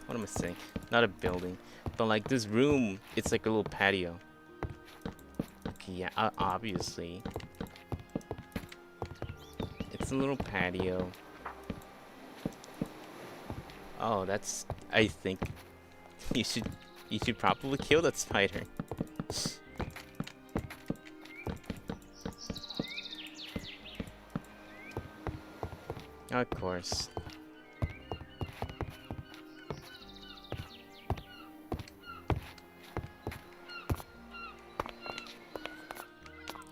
What am I saying? Not a building. But like this room, it's like a little patio. Okay, yeah, obviously. It's a little patio. Oh, that's... I think you should probably kill that spider. Of course.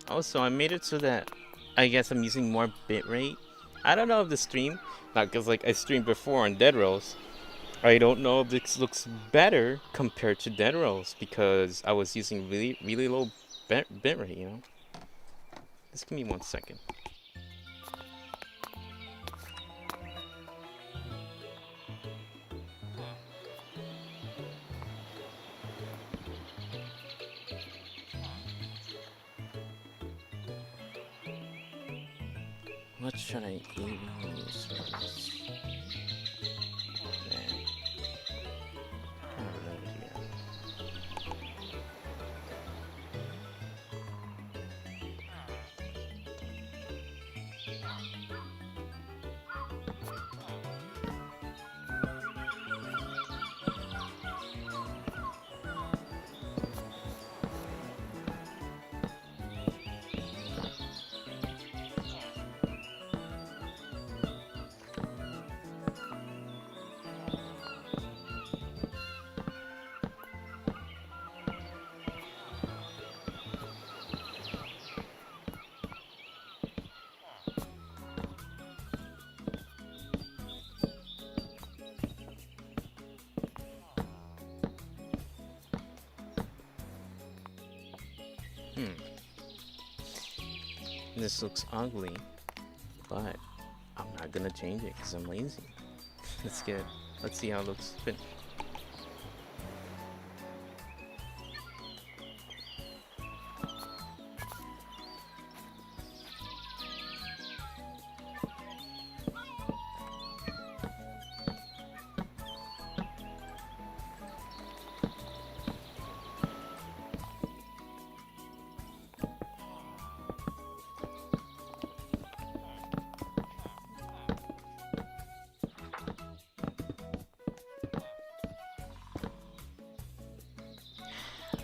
Also, I made it so that I guess I'm using more bitrate. I don't know if the stream, not because like I streamed before on Dead Rolls. I don't know if this looks better compared to Dead Rolls because I was using really low bitrate, you know. Just give me 1 second. What should I even use for this? Man. I don't know here. This looks ugly, but I'm not gonna change it because I'm lazy. Let's see how it looks.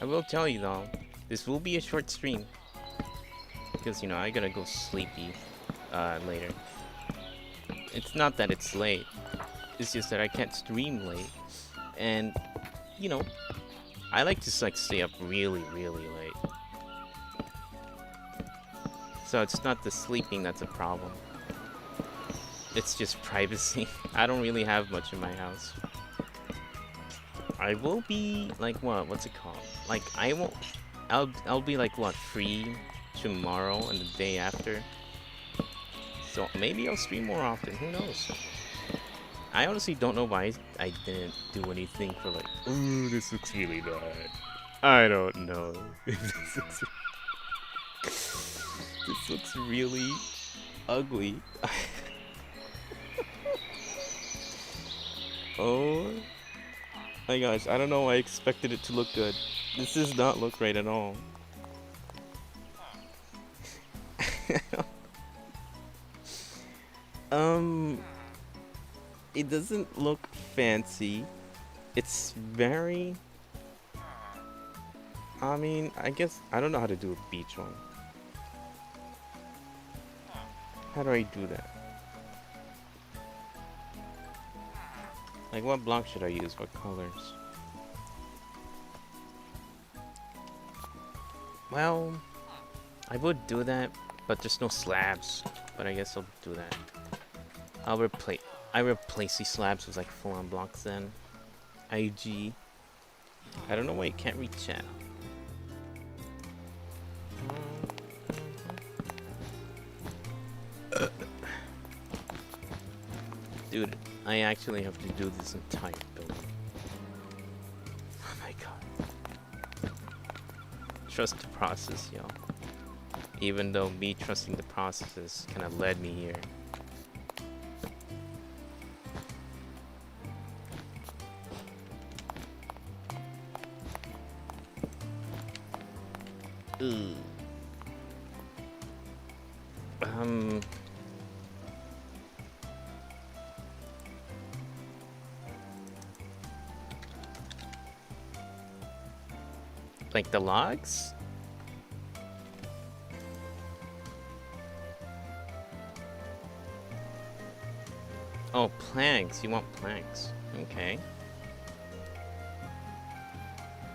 I will tell you though, this will be a short stream because you know I gotta go sleepy later. It's not that it's late, it's just that I can't stream late, and you know I like to like stay up really late. So it's not the sleeping that's a problem. It's just privacy. I don't really have much in my house. I will be like what's it called? Like I'll be like what, free tomorrow and the day after. So maybe I'll stream more often, who knows? I honestly don't know why I didn't do anything for like, ooh, this looks really bad. I don't know. This looks really ugly. Oh my gosh, I don't know why I expected it to look good. This does not look right at all. It doesn't look fancy. It's very... I mean, I guess I don't know how to do a beach one. How do I do that? Like, what block should I use? What colors? Well, I would do that, but there's no slabs. But I guess I'll do that. I replace these slabs with like full-on blocks then. IG. I don't know why you can't read chat. Dude, I actually have to do this entire building. Oh my god. Trust the process, yo. Even though me trusting the process kind of led me here. Ooh. Like the logs? Oh, planks. You want planks. Okay.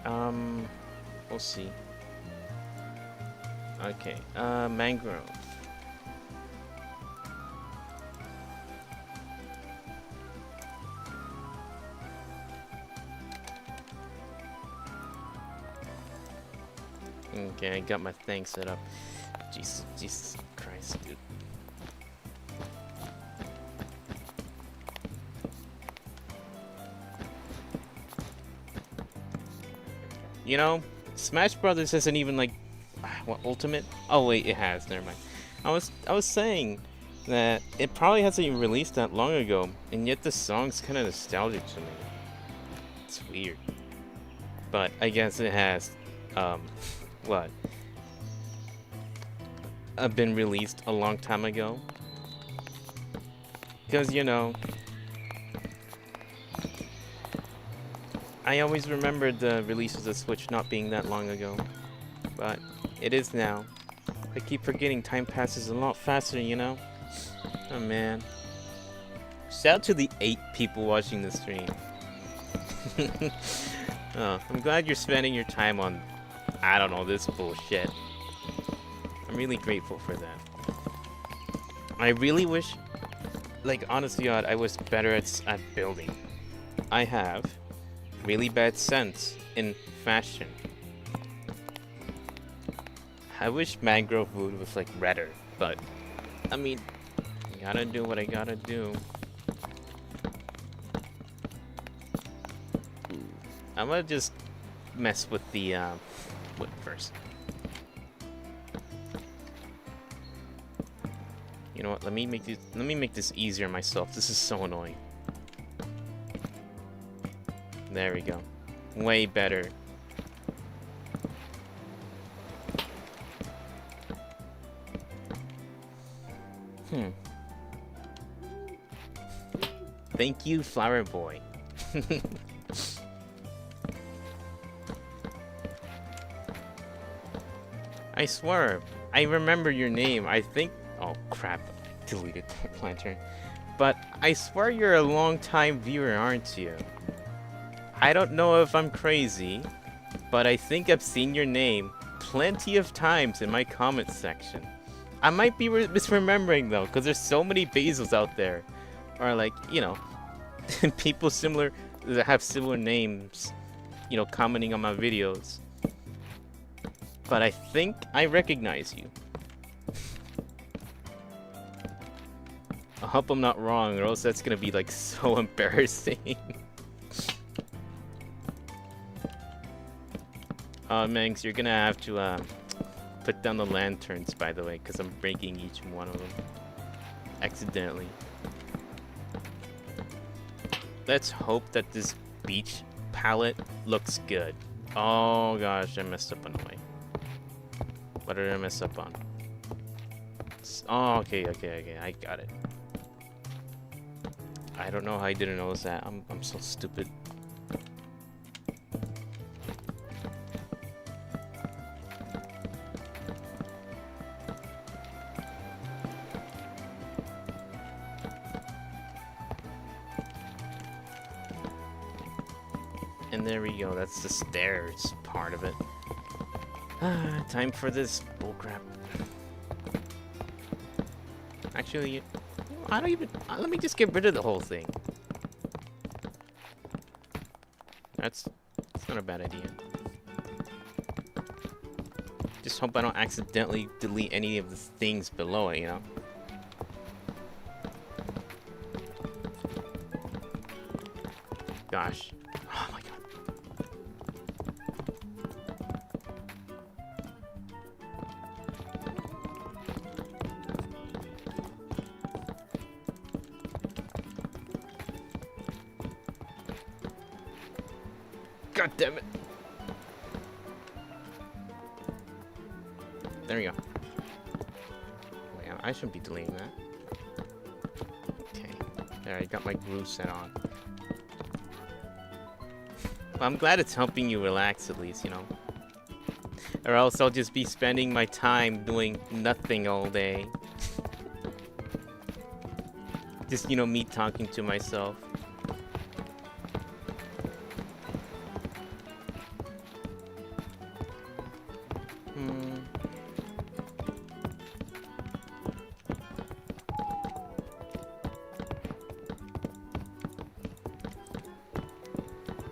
We'll see. Okay, mangrove. Okay, I got my thing set up. Jesus Christ, dude. You know, Smash Brothers hasn't even like, what, Ultimate? Oh wait, it has. Never mind. I was saying that it probably hasn't even released that long ago, and yet the song's kind of nostalgic to me. It's weird, but I guess it has. What? Been released a long time ago. Because you know, I always remembered the release of the Switch not being that long ago, but it is now. I keep forgetting time passes a lot faster, you know? Oh man. Shout out to the 8 people watching the stream. Oh, I'm glad you're spending your time on, I don't know, this bullshit. I'm really grateful for that. I really wish, like, honestly, God, I was better at building. I have really bad sense in fashion. I wish mangrove wood was like redder, but I mean, I gotta do what I gotta do. I'm gonna just mess with the wood first. You know what? Let me make this easier myself. This is so annoying. There we go. Way better. Thank you, Flower Boy. I swear, I remember your name. I think. Oh crap! Deleted Lantern. But I swear you're a long-time viewer, aren't you? I don't know if I'm crazy, but I think I've seen your name plenty of times in my comment section. I might be misremembering though, because there's so many Basils out there, or like, you know, people similar that have similar names, you know, commenting on my videos. But I think I recognize you. I hope I'm not wrong, or else that's gonna be like so embarrassing. Mangs, you're gonna have to put down the lanterns, by the way, because I'm breaking each one of them accidentally. Let's hope that this beach palette looks good. Oh gosh, I messed up on the way. What did I mess up on? Oh, okay, I got it. I don't know how I didn't notice that. I'm so stupid. And there we go. That's the stairs part of it. Time for this bullcrap. Actually, I don't even. Let me just get rid of the whole thing. That's not a bad idea. Just hope I don't accidentally delete any of the things below it, you know? Gosh. Oh my god. God damn it. There we go. Wait, I shouldn't be deleting that. Okay. There, I got my groove set on. Well, I'm glad it's helping you relax at least, you know. Or else I'll just be spending my time doing nothing all day. Just, you know, me talking to myself.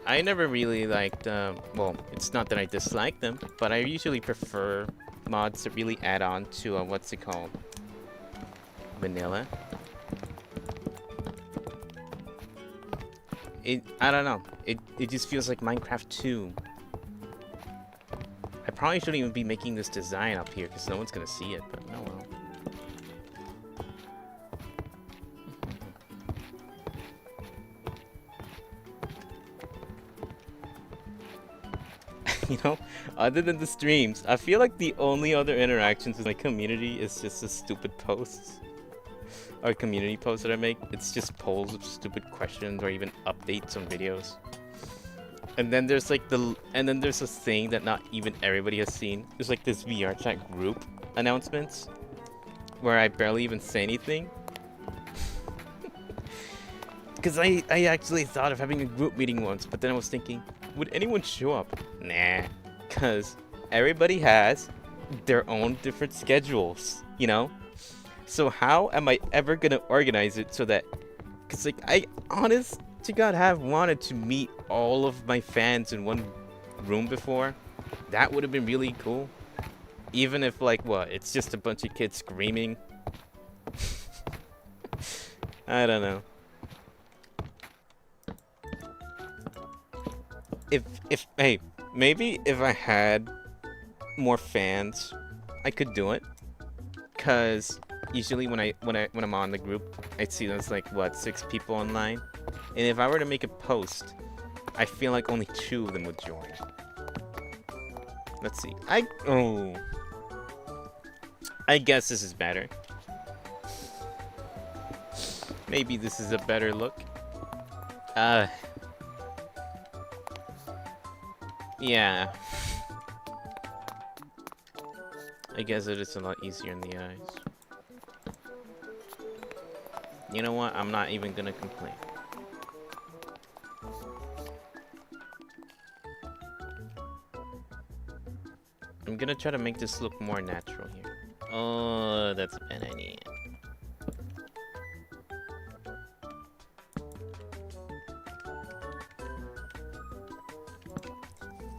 I never really liked, well, it's not that I dislike them, but I usually prefer mods that really add on to, what's it called? Vanilla. I don't know. It just feels like Minecraft 2. I probably shouldn't even be making this design up here because no one's gonna see it, but oh well. You know, other than the streams, I feel like the only other interactions with my community is just the stupid posts. Or community posts that I make. It's just polls of stupid questions or even updates on videos. And then there's like there's this thing that not even everybody has seen. There's like this VR chat group announcements where I barely even say anything. Because I actually thought of having a group meeting once, but then I was thinking, would anyone show up? Nah, because everybody has their own different schedules, you know? So how am I ever gonna organize it so that, because like I honest to God have wanted to meet all of my fans in one room before. That would have been really cool. Even if like what, it's just a bunch of kids screaming. I don't know. Hey, maybe if I had more fans, I could do it. Cause usually when I'm on the group, I see there's like what, 6 people online, and if I were to make a post, I feel like only 2 of them would join. Let's see. I guess this is better. Maybe this is a better look. Yeah. I guess it is a lot easier in the eyes. You know what? I'm not even gonna complain. I'm gonna try to make this look more natural here. Oh, that's a bad idea.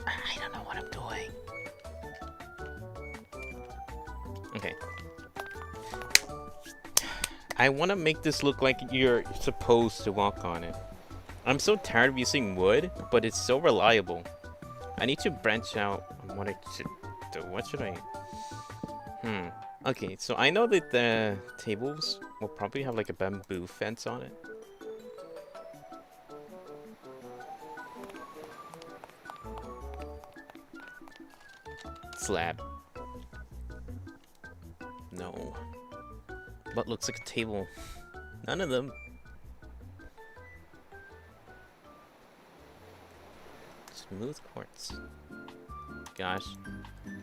I don't know what I'm doing. Okay. I want to make this look like you're supposed to walk on it. I'm so tired of using wood, but it's so reliable. I need to branch out on what I should do. What should I... Okay, so I know that the tables will probably have like a bamboo fence on it. Slab. No. What looks like a table? None of them. Smooth quartz. Gosh.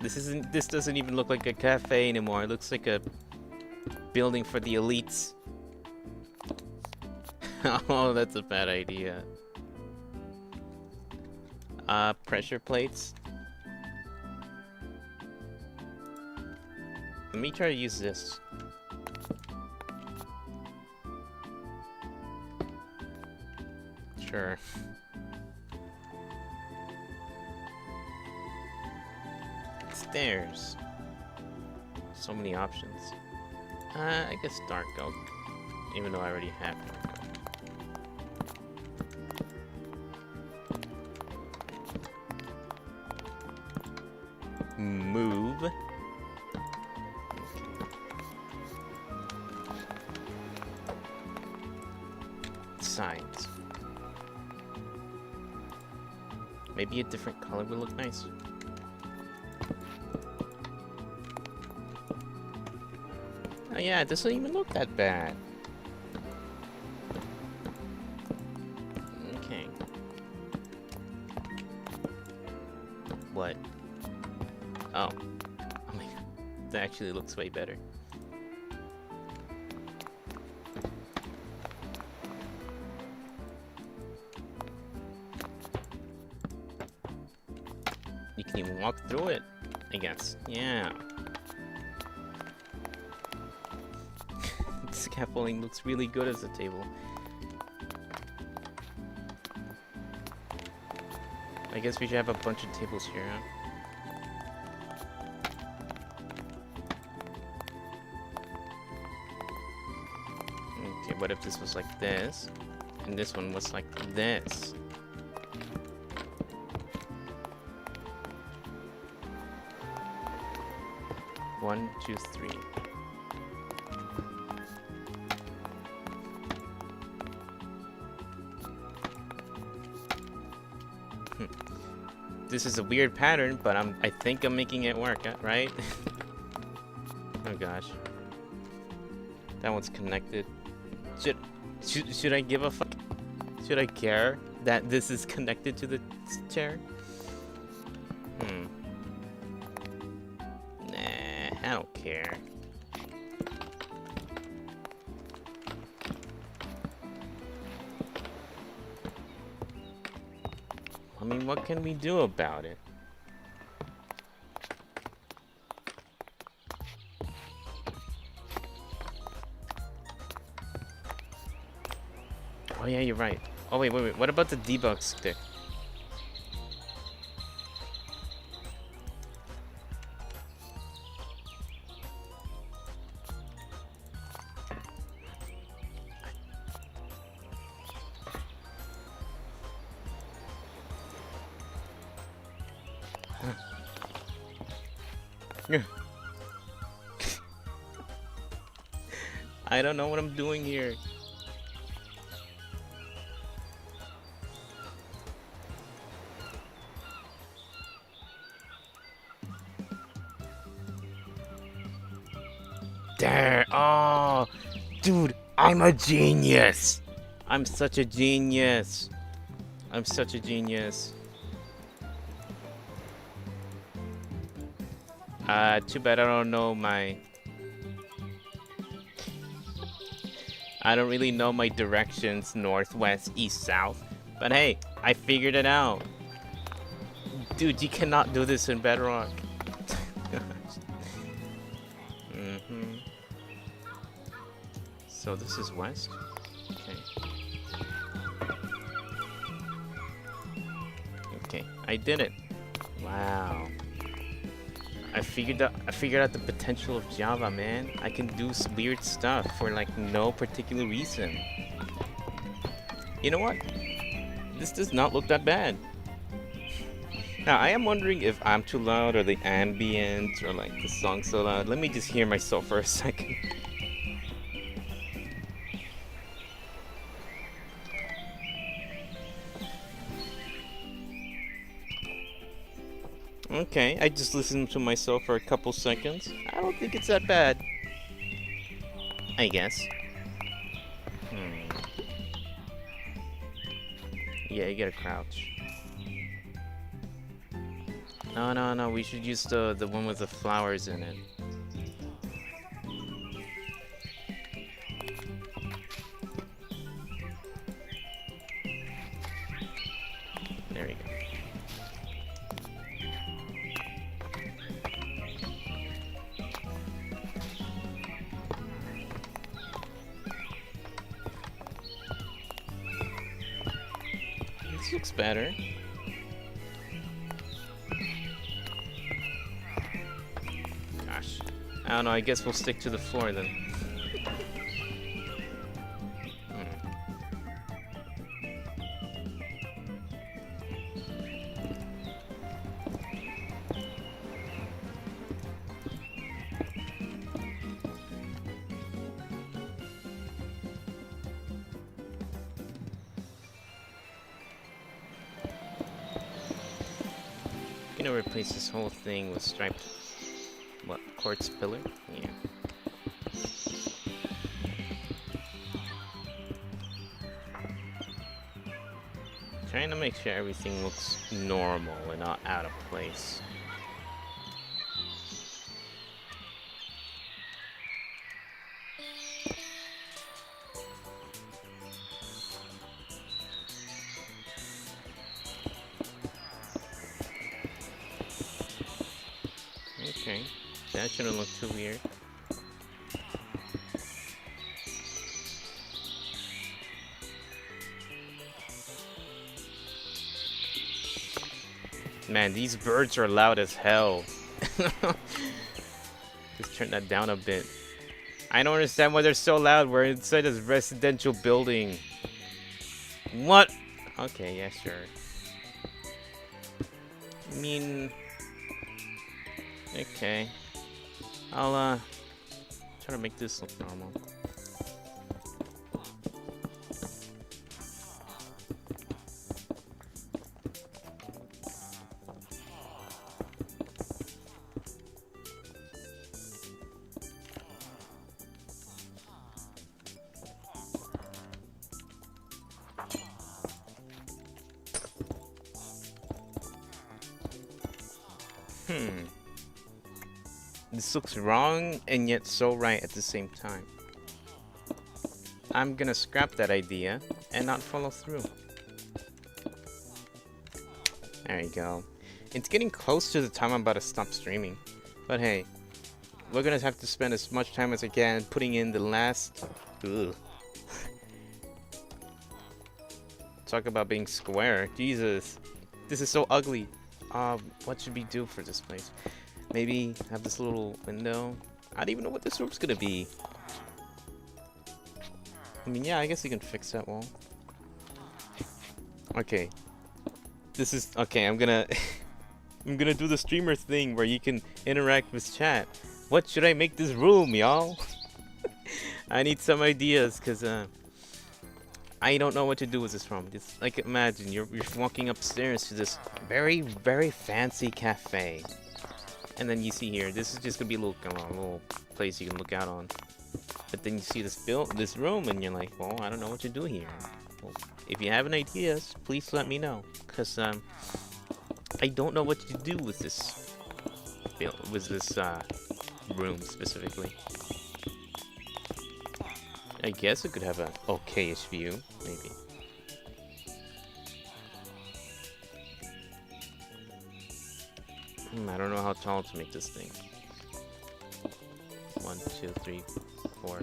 This doesn't even look like a cafe anymore. It looks like a building for the elites. Oh, that's a bad idea. Pressure plates. Let me try to use this. Sure. Stairs. So many options. I guess dark oak. Even though I already have dark oak. Move. Signs. Maybe a different color would look nice. Oh yeah, it doesn't even look that bad. Okay. What? Oh. Oh my god. That actually looks way better. You can even walk through it, I guess. Yeah. Scaffolding looks really good as a table. I guess we should have a bunch of tables here, huh? Okay, what if this was like this, and this one was like this? One, two, three. This is a weird pattern, but I think I'm making it work, right? Oh gosh. That one's connected. Should I give a fuck? Should I care that this is connected to the chair? Nah, I don't care. I mean, what can we do about it? Oh yeah, you're right. Oh wait. What about the debug stick? I don't know what I'm doing here. There. Oh, dude, I'm a genius. I'm such a genius. I'm such a genius. Too bad I don't know my... I don't really know my directions, northwest, east, south. But hey, I figured it out. Dude, you cannot do this in Bedrock. So this is west? Okay. Okay, I did it. Wow. I figured out the potential of Java, man. I can do weird stuff for like no particular reason. You know what? This does not look that bad. Now I am wondering if I'm too loud or the ambient or like the song so loud. Let me just hear myself for a second. Okay, I just listened to myself for a couple seconds. I don't think it's that bad. I guess. Yeah, you gotta crouch. No, we should use the one with the flowers in it. There we go. This looks better. Gosh. I don't know, I guess we'll stick to the floor then. You know, replace this whole thing with striped, what, quartz pillar? Yeah. Trying to make sure everything looks normal and not out of place. Okay, that shouldn't look too weird. Man, these birds are loud as hell. Just turn that down a bit. I don't understand why they're so loud. We're inside this residential building. What? Okay, yeah, sure. I mean... Okay. I'll, try to make this look normal. This looks wrong and yet so right at the same time. I'm gonna scrap that idea and not follow through. There you go. It's getting close to the time I'm about to stop streaming. But hey, we're gonna have to spend as much time as I can putting in the last... Ugh. Talk about being square. Jesus. This is so ugly. What should we do for this place? Maybe have this little window. I don't even know what this room's gonna be. I mean, yeah, I guess you can fix that wall. Okay. This is... Okay, I'm gonna... I'm gonna do the streamer thing where you can interact with chat. What should I make this room, y'all? I need some ideas, because, I don't know what to do with this room. It's like, imagine, you're walking upstairs to this very, very fancy cafe. And then you see here, this is just gonna be a little place you can look out on. But then you see this room, and you're like, well, I don't know what to do here. Well, if you have any ideas, please let me know, cause I don't know what to do with this room specifically. I guess it could have a okayish view, maybe. I don't know how tall to make this thing. 1, 2, 3, 4.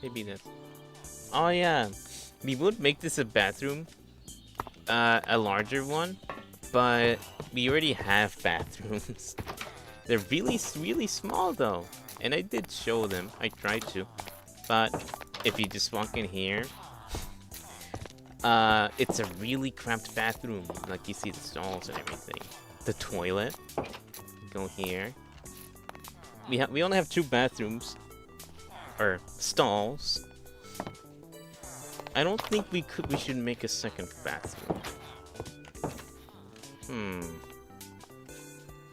Maybe that's... Oh yeah, we would make this a bathroom, a larger one, but we already have bathrooms. They're really, really small though, and I did show them. I tried to, but if you just walk in here. It's a really cramped bathroom. Like, you see the stalls and everything. The toilet. Go here. We only have 2 bathrooms. Or, stalls. I don't think we should make a second bathroom.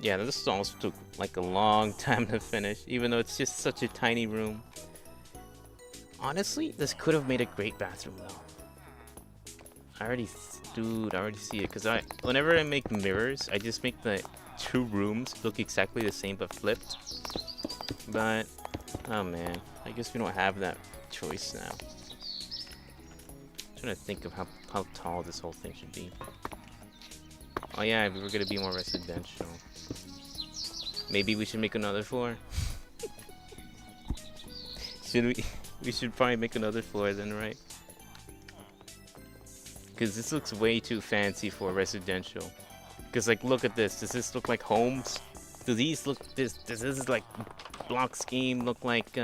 Yeah, the stalls took, like, a long time to finish. Even though it's just such a tiny room. Honestly, this could have made a great bathroom, though. I already see it, because whenever I make mirrors, I just make the 2 rooms look exactly the same but flipped. But, oh man, I guess we don't have that choice now. I'm trying to think of how tall this whole thing should be. Oh yeah, we were gonna be more residential. Maybe we should make another floor. Should we? We should probably make another floor then, right? Because this looks way too fancy for residential. Because, like, look at this. Does this look like homes? Do these look... Does this, like, block scheme look like,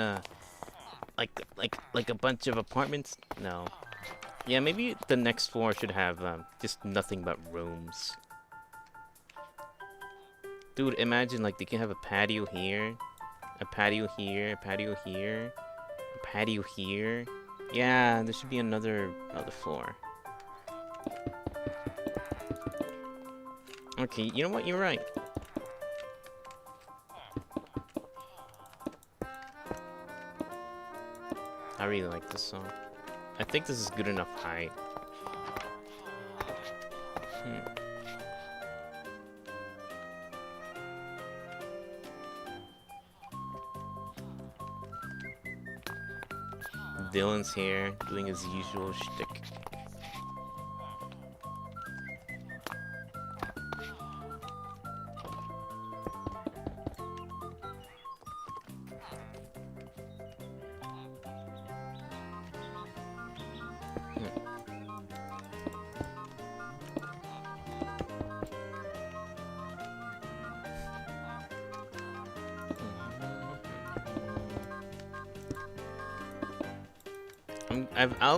like a bunch of apartments? No. Yeah, maybe the next floor should have, just nothing but rooms. Dude, imagine, like, they can have a patio here. A patio here. A patio here. A patio here. Yeah, there should be another floor. Okay, you know what? You're right. I really like this song. I think this is good enough height. Dylan's here, doing his usual shtick.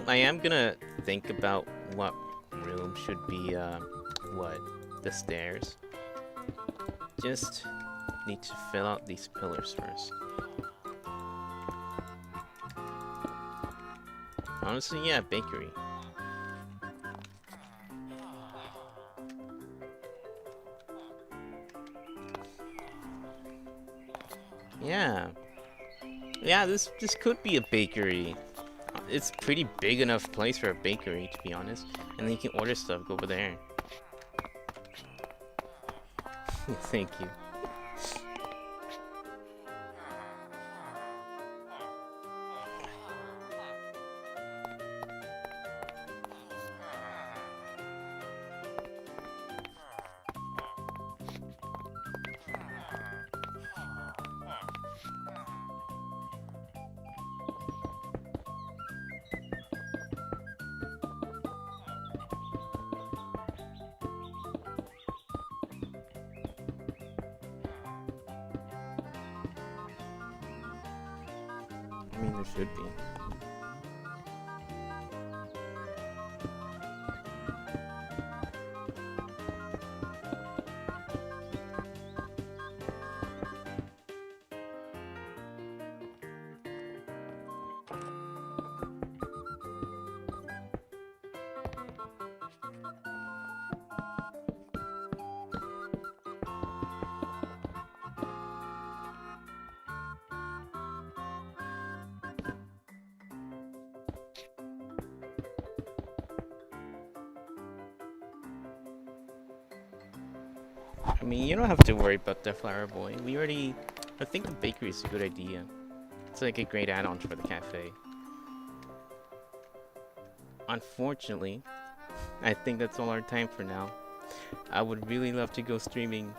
I am gonna think about what room should be, the stairs. Just need to fill out these pillars first. Honestly, yeah, bakery. Yeah. Yeah, this could be a bakery. It's pretty big enough place for a bakery, to be honest. And then you can order stuff, go over there. Thank you. I mean, there should be. I mean, you don't have to worry about the flower boy. I think the bakery is a good idea. It's like a great add-on for the cafe. Unfortunately, I think that's all our time for now. I would really love to go streaming,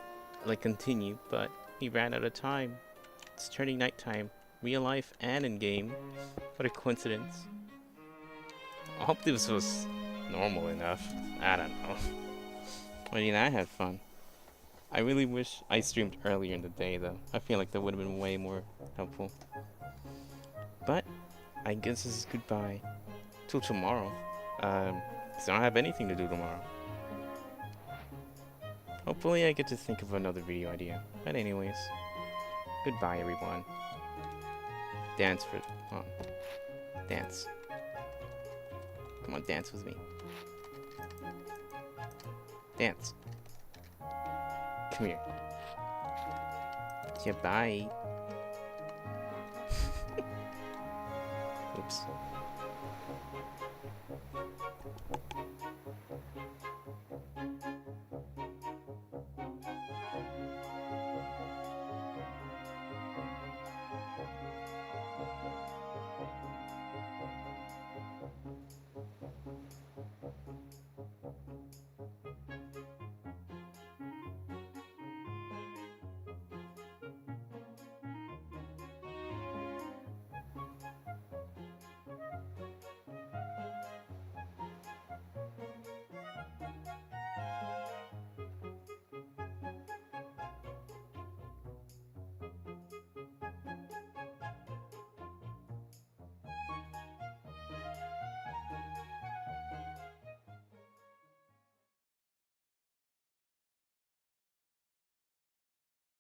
like continue, but we ran out of time. It's turning nighttime, real life and in-game. What a coincidence. I hope this was normal enough. I don't know. I mean, I had fun. I really wish I streamed earlier in the day, though. I feel like that would have been way more helpful. But, I guess this is goodbye. Till tomorrow. 'Cause I don't have anything to do tomorrow. Hopefully I get to think of another video idea. But anyways, goodbye everyone. Dance. Come on, dance with me. Dance. Come here. Yeah, bye. Oops.